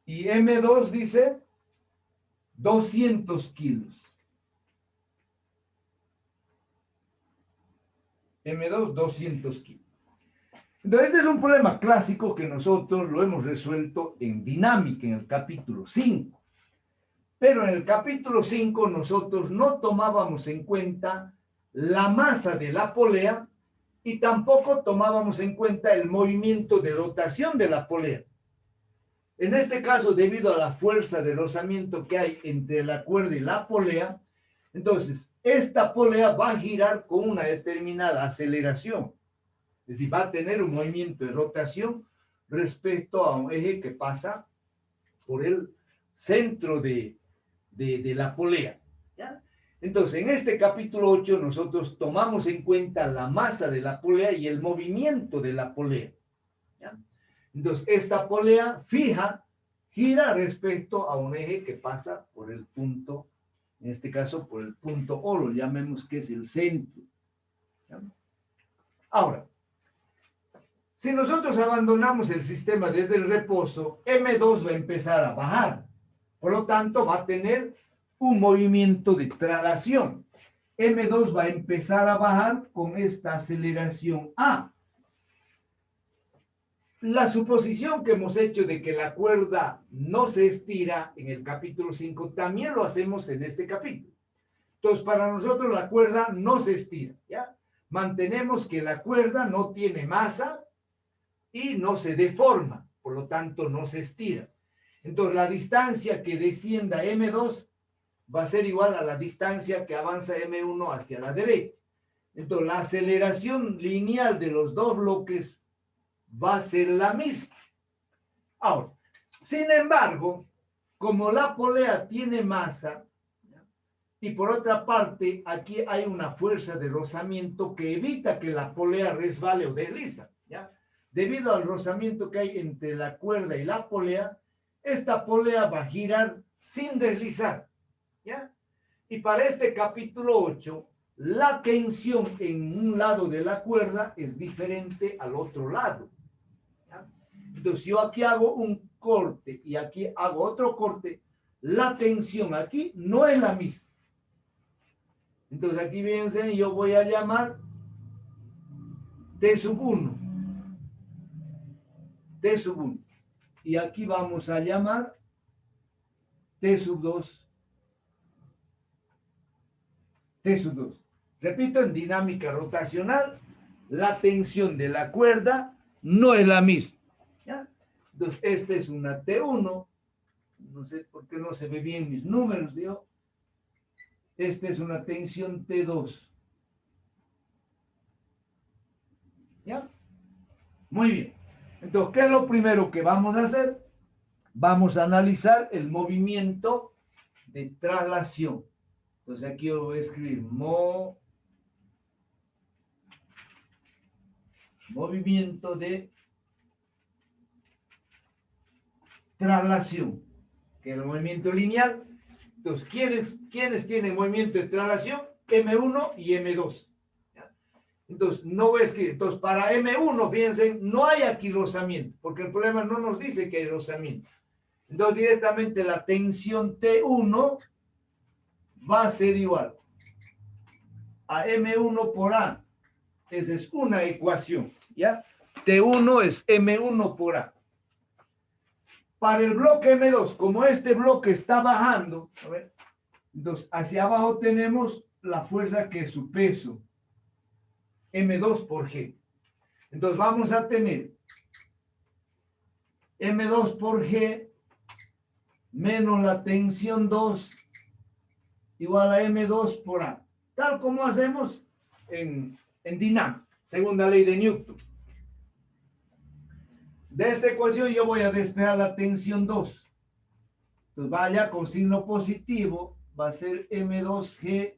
[SPEAKER 1] Y M2 dice 200 kilos. M2, 200 kilos. Entonces, este es un problema clásico que nosotros lo hemos resuelto en dinámica, en el capítulo 5. Pero en el capítulo 5 nosotros no tomábamos en cuenta la masa de la polea y tampoco tomábamos en cuenta el movimiento de rotación de la polea. En este caso, debido a la fuerza de rozamiento que hay entre la cuerda y la polea, entonces esta polea va a girar con una determinada aceleración. Es decir, va a tener un movimiento de rotación respecto a un eje que pasa por el centro de la polea. ¿Ya? Entonces, en este capítulo 8 nosotros tomamos en cuenta la masa de la polea y el movimiento de la polea. ¿Ya? Entonces, esta polea fija gira respecto a un eje que pasa por el punto, en este caso por el punto O, lo llamemos que es el centro. ¿Ya? Ahora, si nosotros abandonamos el sistema desde el reposo, M2 va a empezar a bajar. Por lo tanto, va a tener un movimiento de traslación. M2 va a empezar a bajar con esta aceleración A. La suposición que hemos hecho de que la cuerda no se estira en el capítulo 5, también lo hacemos en este capítulo. Entonces, para nosotros la cuerda no se estira, ¿ya? Mantenemos que la cuerda no tiene masa y no se deforma, por lo tanto no se estira. Entonces, la distancia que descienda M2 va a ser igual a la distancia que avanza M1 hacia la derecha. Entonces, la aceleración lineal de los dos bloques va a ser la misma. Ahora, sin embargo, como la polea tiene masa, y por otra parte, aquí hay una fuerza de rozamiento que evita que la polea resbale o desliza, ¿ya? Debido al rozamiento que hay entre la cuerda y la polea, esta polea va a girar sin deslizar, ¿ya? Y para este capítulo 8, la tensión en un lado de la cuerda es diferente al otro lado, ¿ya? Entonces, yo aquí hago un corte y aquí hago otro corte, la tensión aquí no es la misma. Entonces, aquí fíjense, yo voy a llamar T sub 1. T sub 1. Y aquí vamos a llamar T sub 2. T sub 2. Repito, en dinámica rotacional, la tensión de la cuerda no es la misma, ¿ya? Entonces, esta es una T1. No sé por qué no se ve bien mis números, digo. Esta es una tensión T2. ¿Ya? Muy bien. Entonces, ¿qué es lo primero que vamos a hacer? Vamos a analizar el movimiento de traslación. Entonces, aquí yo voy a escribir movimiento de traslación, que es el movimiento lineal. Entonces, ¿quiénes tienen movimiento de traslación? M1 y M2. ¿Ya? Entonces, no voy a escribir. Entonces, para M1, fíjense, no hay aquí rozamiento, porque el problema no nos dice que hay rozamiento. Entonces, directamente la tensión T1 va a ser igual a M1 por A. Esa es una ecuación, ¿ya? T1 es M1 por A. Para el bloque M2, como este bloque está bajando, a ver, entonces hacia abajo tenemos la fuerza que es su peso, M2 por G. Entonces vamos a tener M2 por G menos la tensión 2 igual a M2 por A. Tal como hacemos en dinámica, segunda ley de Newton. De esta ecuación yo voy a despejar la tensión 2. Entonces vaya con signo positivo, va a ser M2G.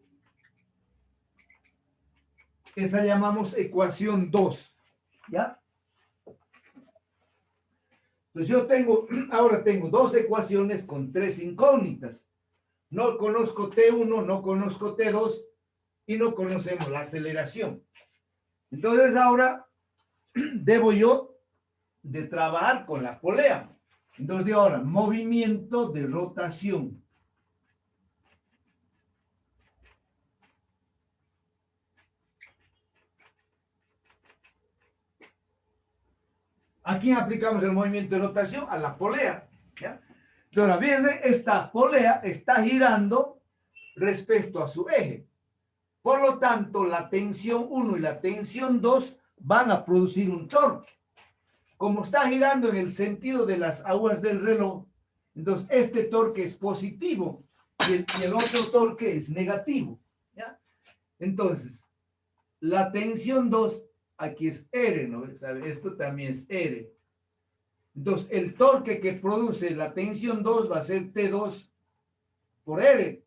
[SPEAKER 1] Esa llamamos ecuación 2. ¿Ya? Entonces yo ahora tengo dos ecuaciones con tres incógnitas. No conozco T1, no conozco T2 y no conocemos la aceleración. Entonces ahora debo yo de trabajar con la polea. Entonces de ahora, movimiento de rotación. ¿A quién aplicamos el movimiento de rotación? A la polea. ¿Ya? Ahora, fíjense, esta polea está girando respecto a su eje. Por lo tanto, la tensión 1 y la tensión 2 van a producir un torque. Como está girando en el sentido de las agujas del reloj, entonces este torque es positivo y el otro torque es negativo. ¿Ya? Entonces, la tensión 2, aquí es R, ¿no? Esto también es R. Entonces, el torque que produce la tensión 2 va a ser T2 por R.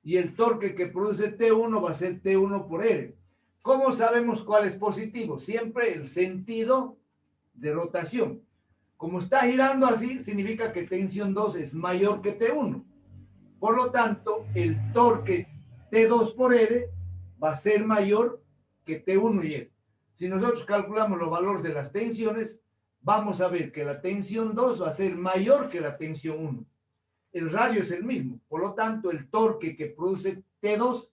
[SPEAKER 1] Y el torque que produce T1 va a ser T1 por R. ¿Cómo sabemos cuál es positivo? Siempre el sentido de rotación. Como está girando así, significa que tensión 2 es mayor que T1. Por lo tanto, el torque T2 por R va a ser mayor que T1 y R. Si nosotros calculamos los valores de las tensiones, vamos a ver que la tensión 2 va a ser mayor que la tensión 1. El radio es el mismo, por lo tanto, el torque que produce T2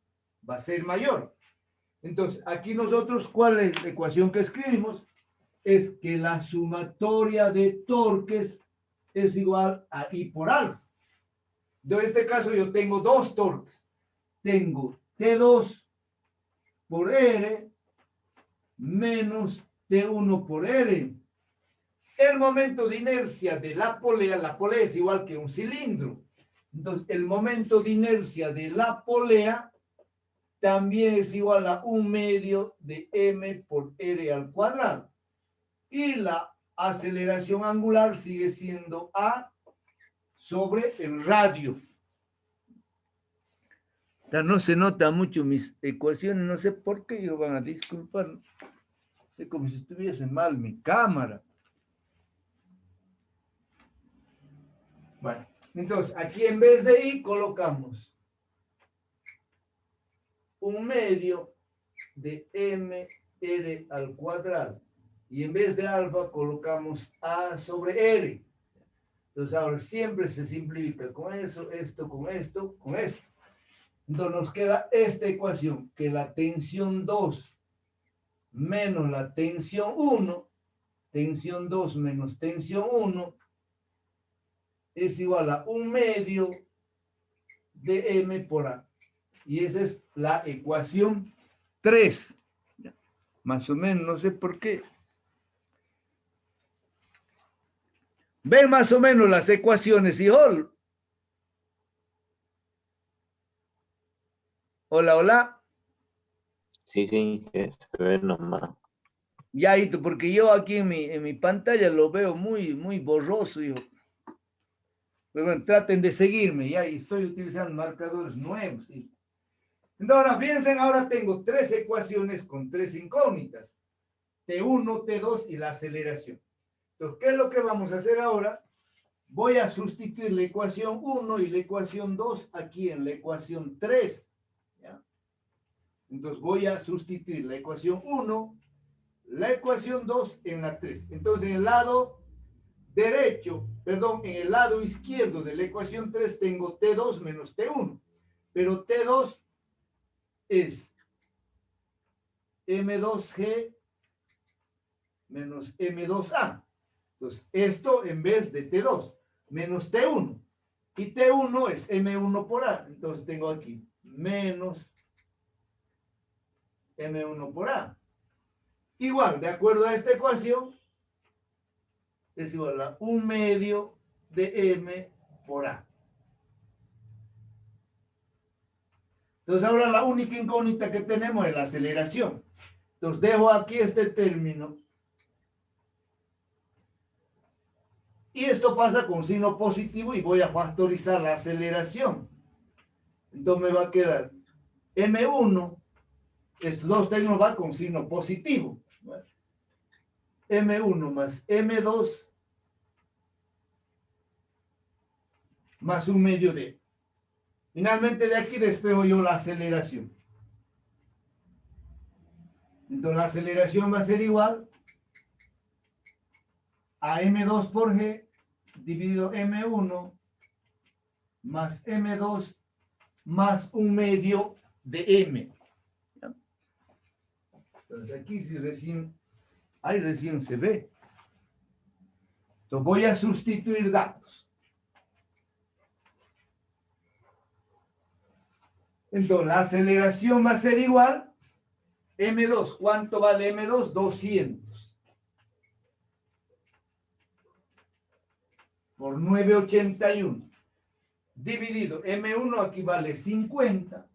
[SPEAKER 1] va a ser mayor. Entonces, aquí nosotros, ¿cuál es la ecuación que escribimos? Es que la sumatoria de torques es igual a I por alfa. En este caso yo tengo dos torques. Tengo T2 por R menos T1 por R. El momento de inercia de la polea es igual que un cilindro. Entonces, el momento de inercia de la polea también es igual a 1/2 de M por R al cuadrado. Y la aceleración angular sigue siendo A sobre el radio. No se nota mucho mis ecuaciones, no sé por qué, yo van a disculpar. Es como si estuviese mal mi cámara. Bueno, entonces aquí en vez de I colocamos 1/2 de M R al cuadrado. Y en vez de alfa colocamos A sobre R. Entonces ahora siempre se simplifica con eso, esto, con esto, con esto. Entonces nos queda esta ecuación, que la tensión 2 menos la tensión 1, tensión 2 menos tensión 1, es igual a 1/2 de M por A. Y esa es la ecuación 3. Más o menos, no sé por qué. Ven más o menos las ecuaciones, hijo. Hola, hola.
[SPEAKER 2] Sí, se ve nomás.
[SPEAKER 1] Ya, porque yo aquí en mi pantalla lo veo muy, muy borroso, hijo. Pero bueno, traten de seguirme, ya, y estoy utilizando marcadores nuevos. ¿Sí? Entonces, ahora fíjense, ahora tengo tres ecuaciones con tres incógnitas. T1, T2 y la aceleración. Entonces, ¿qué es lo que vamos a hacer ahora? Voy a sustituir la ecuación 1 y la ecuación 2 aquí en la ecuación 3. ¿Ya? Entonces, voy a sustituir la ecuación 1, la ecuación 2 en la 3. Entonces, en el lado derecho, perdón, en el lado izquierdo de la ecuación 3 tengo T2 menos T1. Pero T2 es M2G menos M2A. Entonces, esto en vez de T2 menos T1. Y T1 es M1 por A. Entonces, tengo aquí menos M1 por A. Igual, de acuerdo a esta ecuación, es igual a 1/2 de M por A. Entonces, ahora la única incógnita que tenemos es la aceleración. Entonces, dejo aquí este término. Y esto pasa con signo positivo y voy a factorizar la aceleración. Entonces, me va a quedar M1, estos dos términos van con signo positivo. M1 más M2 más 1/2 de. Finalmente de aquí despejo yo la aceleración. Entonces la aceleración va a ser igual a M2 por G dividido M1 más M2 más 1/2 de M. Entonces aquí si recién, ahí recién se ve. Entonces voy a sustituir datos. Entonces la aceleración va a ser igual M2. ¿Cuánto vale M2? 200. Por 981. Dividido. M1 aquí vale 50.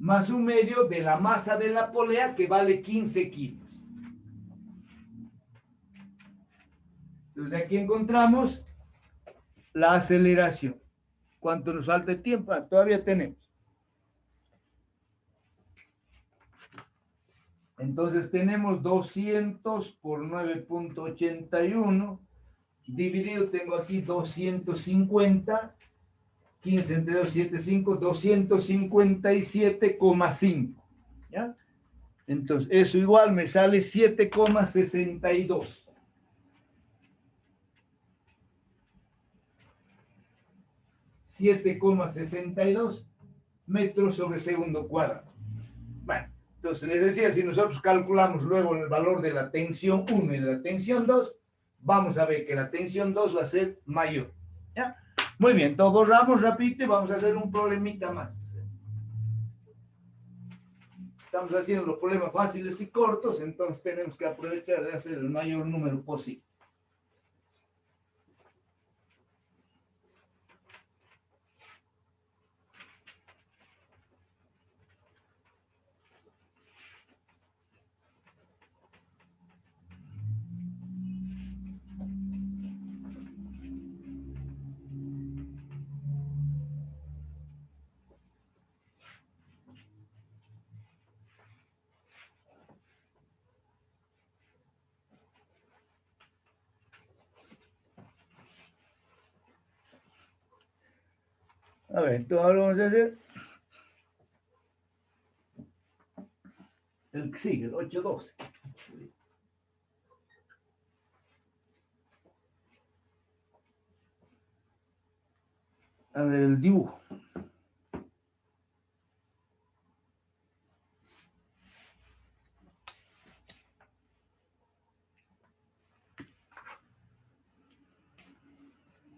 [SPEAKER 1] Más un medio de la masa de la polea que vale 15 kilos. Entonces aquí encontramos la aceleración. ¿Cuánto nos falta de tiempo? Todavía tenemos. Entonces tenemos 200 por 9.81. Dividido, tengo aquí 250. 15 entre 2, 7, 5, 257,5. ¿Ya? Entonces, eso igual me sale 7,62. 7,62 metros sobre segundo cuadrado. Bueno, entonces les decía, si nosotros calculamos luego el valor de la tensión 1 y de la tensión 2, vamos a ver que la tensión 2 va a ser mayor. ¿Ya? Muy bien, entonces borramos rapidito y vamos a hacer un problemita más. Estamos haciendo los problemas fáciles y cortos, entonces tenemos que aprovechar de hacer el mayor número posible. A ver, entonces ahora vamos a hacer el que sigue, el 812. A ver, el dibujo.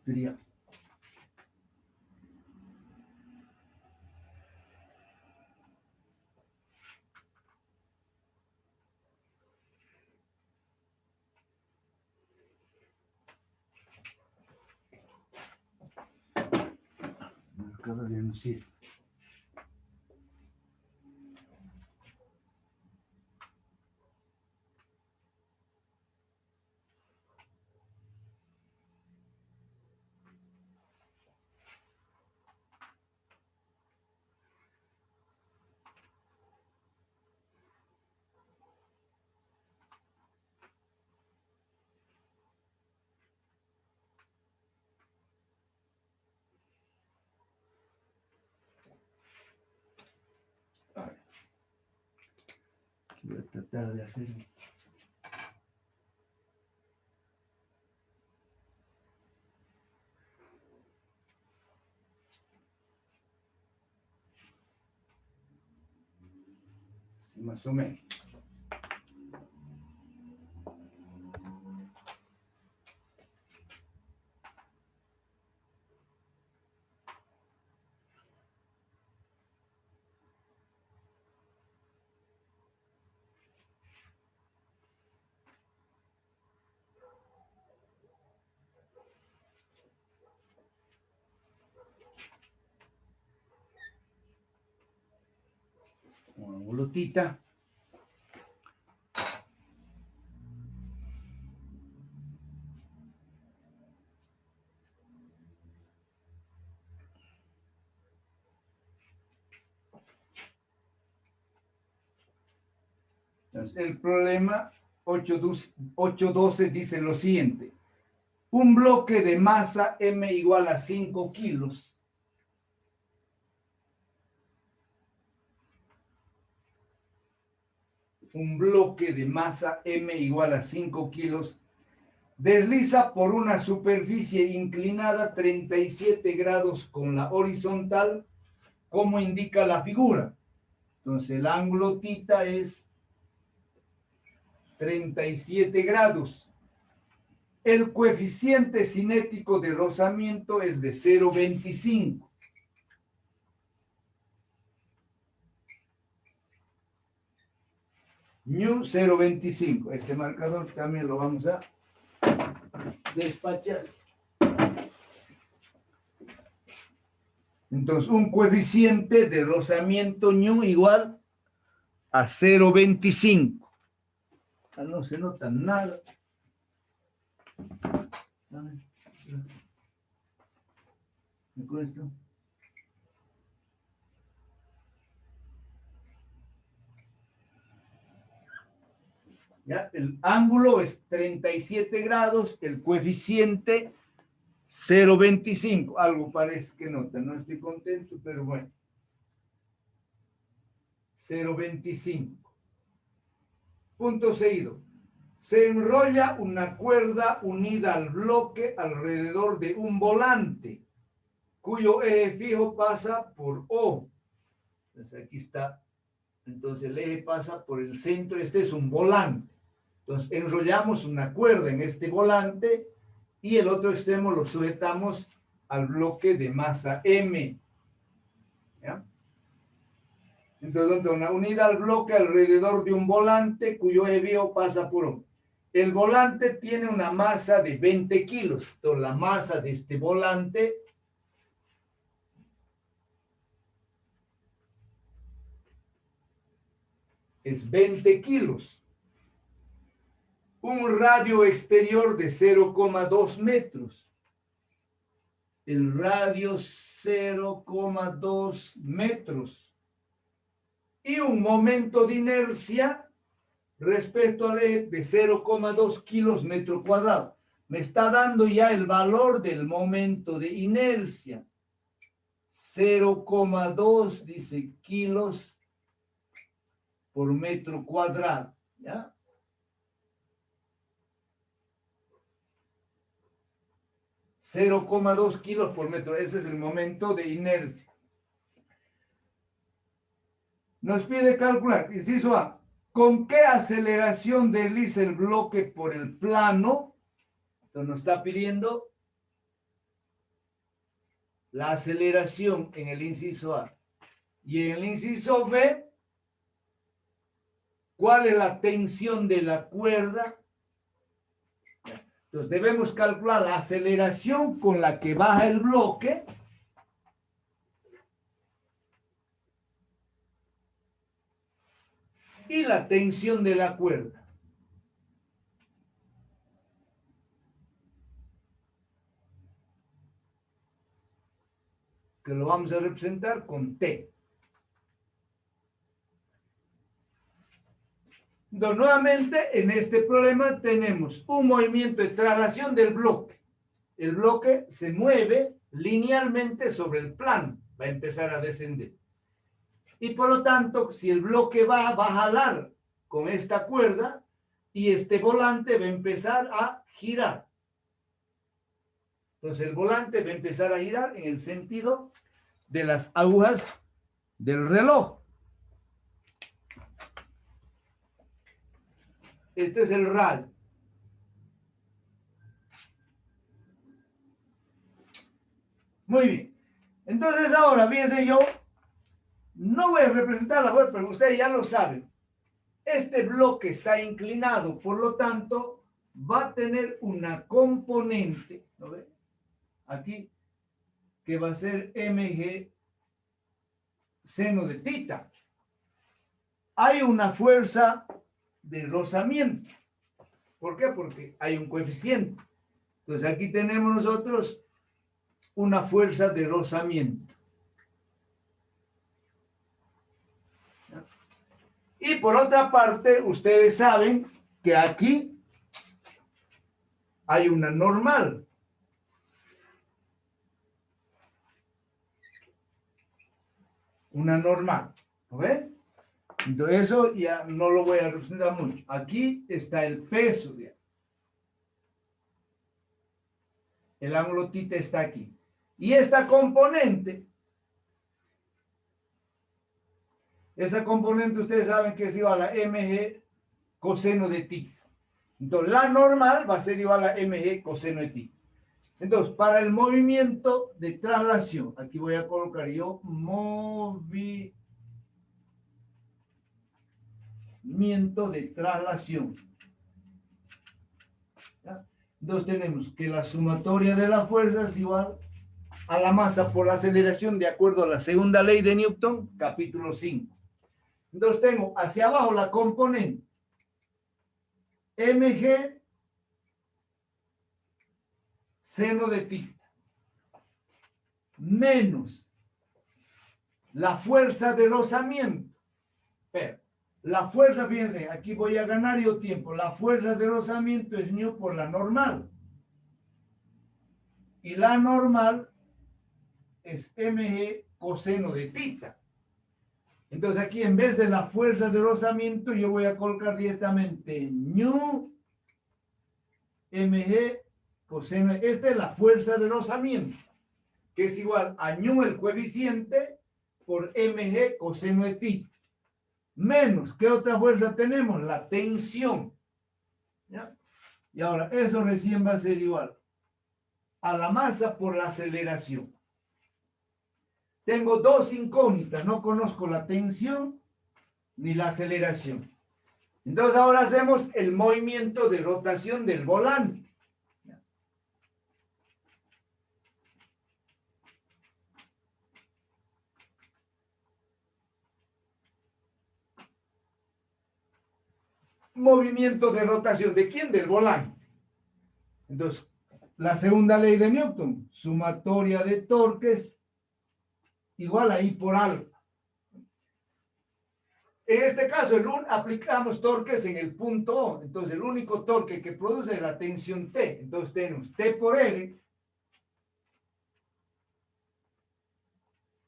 [SPEAKER 1] Sería cada día no sirve. A ver. Voy a tratar de hacerlo. Sí, más o menos. Una bolotita. Entonces, el problema 812 dice lo siguiente. Un bloque de masa M igual a 5 kilos. Un bloque de masa M igual a 5 kilos desliza por una superficie inclinada 37 grados con la horizontal, como indica la figura. Entonces el ángulo tita es 37 grados. El coeficiente cinético de rozamiento es de 0,25. Ñu 0,25. Este marcador también lo vamos a despachar. Entonces, un coeficiente de rozamiento ñu igual a 0,25. No se nota nada. ¿Me cuesta? ¿Ya? El ángulo es 37 grados, el coeficiente 0,25. Algo parece que nota, no estoy contento, pero bueno. 0,25. Punto seguido. Se enrolla una cuerda unida al bloque alrededor de un volante, cuyo eje fijo pasa por O. Entonces aquí está. Entonces el eje pasa por el centro. Este es un volante. Entonces enrollamos una cuerda en este volante y el otro extremo lo sujetamos al bloque de masa M. ¿Ya? Entonces, una unidad al bloque alrededor de un volante cuyo eje fijo pasa por O. El volante tiene una masa de 20 kilos. Entonces, la masa de este volante es 20 kilos. Un radio exterior de 0,2 metros. El radio 0,2 metros. Y un momento de inercia respecto al eje de 0,2 kilos metro cuadrado. Me está dando ya el valor del momento de inercia. 0,2, dice, kilos por metro cuadrado. ¿Ya? $0,2 kilos por metro. Ese es el momento de inercia. Nos pide calcular, inciso A, ¿con qué aceleración desliza el bloque por el plano? Entonces nos está pidiendo la aceleración en el inciso A. Y en el inciso B, ¿cuál es la tensión de la cuerda? Entonces debemos calcular la aceleración con la que baja el bloque y la tensión de la cuerda. Que lo vamos a representar con T. Entonces, nuevamente, en este problema tenemos un movimiento de traslación del bloque. El bloque se mueve linealmente sobre el plano, va a empezar a descender. Y por lo tanto, si el bloque va a jalar con esta cuerda y este volante va a empezar a girar. Entonces, el volante va a empezar a girar en el sentido de las agujas del reloj. Este es el radio. Muy bien. Entonces ahora, fíjense, yo no voy a representar la web, pero ustedes ya lo saben. Este bloque está inclinado, por lo tanto, va a tener una componente, ¿no ve? Aquí, que va a ser mg seno de tita. Hay una fuerza de rozamiento. ¿Por qué? Porque hay un coeficiente. Entonces aquí tenemos nosotros una fuerza de rozamiento. Y por otra parte, ustedes saben que aquí hay una normal. Una normal. ¿No ven? Entonces eso ya no lo voy a representar mucho. Aquí está el peso. ¿Ya? El ángulo tita está aquí. Y esta componente Esa componente ustedes saben que es igual a mg coseno de ti. Entonces, la normal va a ser igual a mg coseno de ti. Entonces, para el movimiento de traslación, aquí voy a colocar yo movimiento de traslación. ¿Ya? Entonces tenemos que la sumatoria de la fuerza es igual a la masa por la aceleración de acuerdo a la segunda ley de Newton, capítulo 5. Entonces tengo hacia abajo la componente mg seno de θ menos la fuerza de rozamiento. Pero la fuerza, fíjense, aquí voy a ganar yo tiempo. La fuerza de rozamiento es nu por la normal. Y la normal es mg coseno de θ. Entonces aquí en vez de la fuerza de rozamiento yo voy a colocar directamente nu mg coseno. Esta es la fuerza de rozamiento, que es igual a nu el coeficiente por mg coseno de θ. Menos, ¿qué otra fuerza tenemos? La tensión. ¿Ya? Y ahora eso recién va a ser igual a la masa por la aceleración. Tengo dos incógnitas, no conozco la tensión ni la aceleración. Entonces ahora hacemos el movimiento de rotación del volante. Movimiento de rotación, ¿de quién? Del volante. Entonces, la segunda ley de Newton, sumatoria de torques igual a I por alfa. En este caso, aplicamos torques en el punto O. Entonces, el único torque que produce es la tensión T. Entonces, tenemos T por L.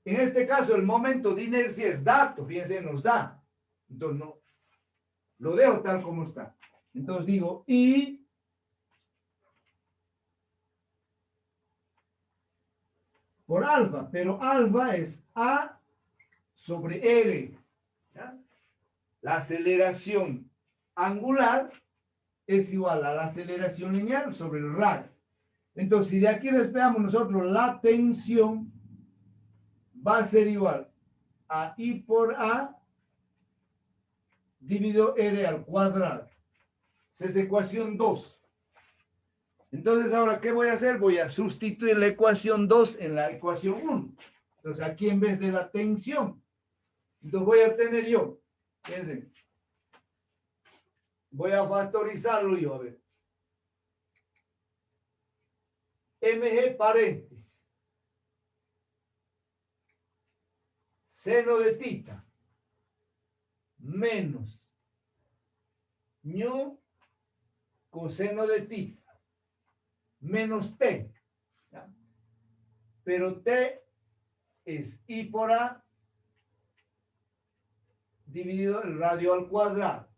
[SPEAKER 1] En este caso, el momento de inercia es dato. Fíjense, nos da. Entonces, no. Lo dejo tal como está. Entonces, digo I por alfa. Pero alfa es A sobre R. ¿Ya? La aceleración angular es igual a la aceleración lineal sobre el radio. Entonces, si de aquí despegamos nosotros la tensión, va a ser igual a I por A dividido R al cuadrado. Esa es ecuación 2. Entonces, ahora, ¿qué voy a hacer? Voy a sustituir la ecuación 2 en la ecuación 1. Entonces, aquí en vez de la tensión, entonces voy a tener yo, fíjense, voy a factorizarlo yo, a ver. mg paréntesis seno de θ menos ñu coseno de θ menos t. ¿Ya? Pero t es I por A dividido el radio al cuadrado.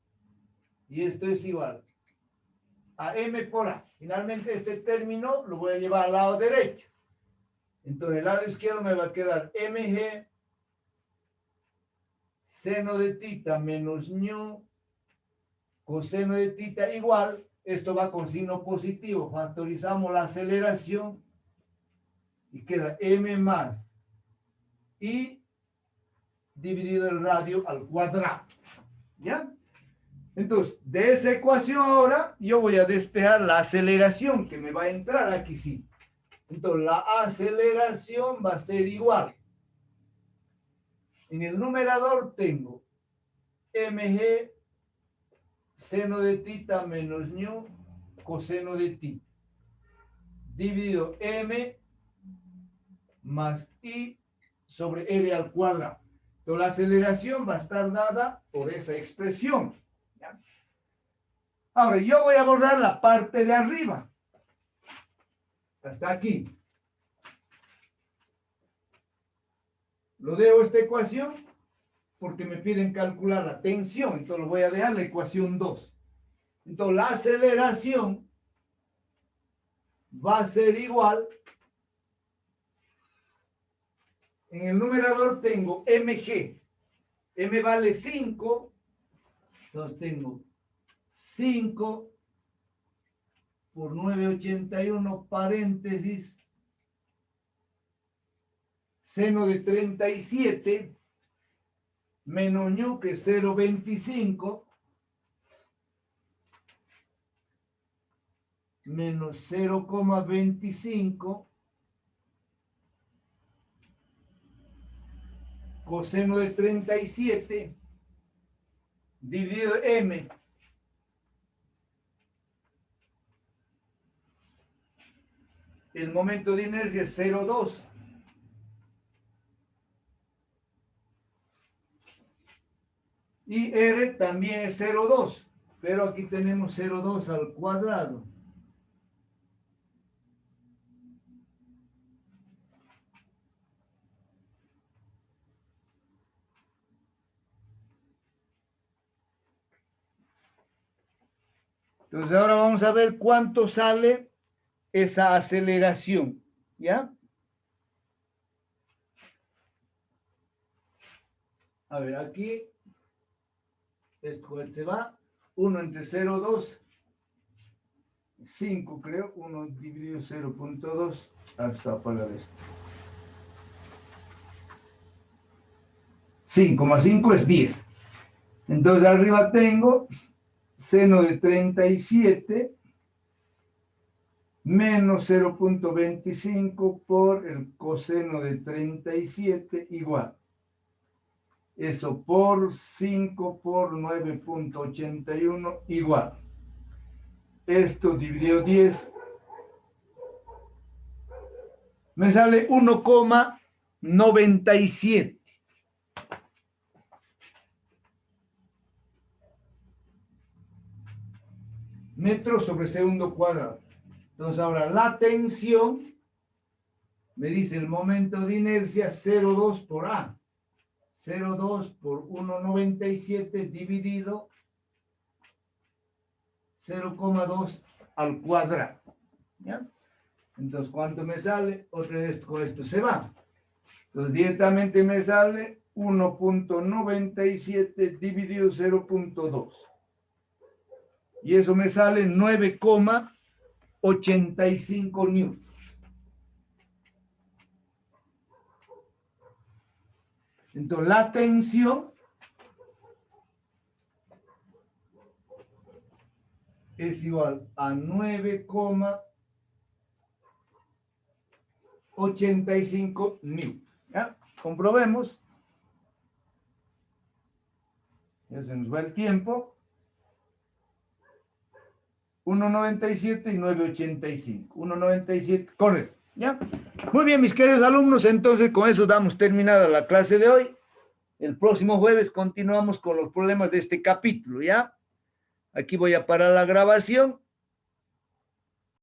[SPEAKER 1] Y esto es igual a m por A. Finalmente este término lo voy a llevar al lado derecho. Entonces el lado izquierdo me va a quedar mg seno de θ menos ñu coseno de θ igual, esto va con signo positivo, factorizamos la aceleración y queda m más I dividido el radio al cuadrado. ¿Ya? Entonces, de esa ecuación ahora yo voy a despejar la aceleración que me va a entrar aquí, sí. Entonces, la aceleración va a ser igual. En el numerador tengo mg seno de θ menos ñu coseno de θ dividido m más I sobre R al cuadrado. Entonces, la aceleración va a estar dada por esa expresión. ¿Ya? Ahora, yo voy a borrar la parte de arriba. Hasta aquí. Lo dejo esta ecuación porque me piden calcular la tensión. Entonces, lo voy a dejar la ecuación 2. Entonces, la aceleración va a ser igual. En el numerador tengo mg M vale 5, entonces tengo 5 por 981 paréntesis seno de 37 menos ñu, que es 0,25, menos 0,25 coseno de 37 dividido m. El momento de inercia es 0,2. Y R también es 0,2, pero aquí tenemos 0,2 al cuadrado. Entonces ahora vamos a ver cuánto sale esa aceleración, ¿ya? A ver, aquí, esto se va, 1 entre 0,2, 5 creo, 1 dividido 0,2, hasta apagar esto. 5 más 5 es 10. Entonces arriba tengo seno de 37 menos 0,25 por el coseno de 37 igual. Eso por 5 por 9,81 igual. Esto dividido 10 me sale 1,97. Metros sobre segundo cuadrado. Entonces ahora la tensión me dice el momento de inercia 0,2 por A. 0,2 por 1,97 dividido 0,2 al cuadrado. ¿Ya? Entonces, ¿cuánto me sale? Otra vez con esto se va. Entonces, directamente me sale 1,97 dividido 0,2. Y eso me sale 9,85 newtons. Entonces, la tensión es igual a 9,85 newtons. ¿Ya? Comprobemos. Ya se nos va el tiempo. 1,97 y 9,85. 1,97, correcto. ¿Ya? Muy bien, mis queridos alumnos, entonces con eso damos terminada la clase de hoy. El próximo jueves continuamos con los problemas de este capítulo, ¿ya? Aquí voy a parar la grabación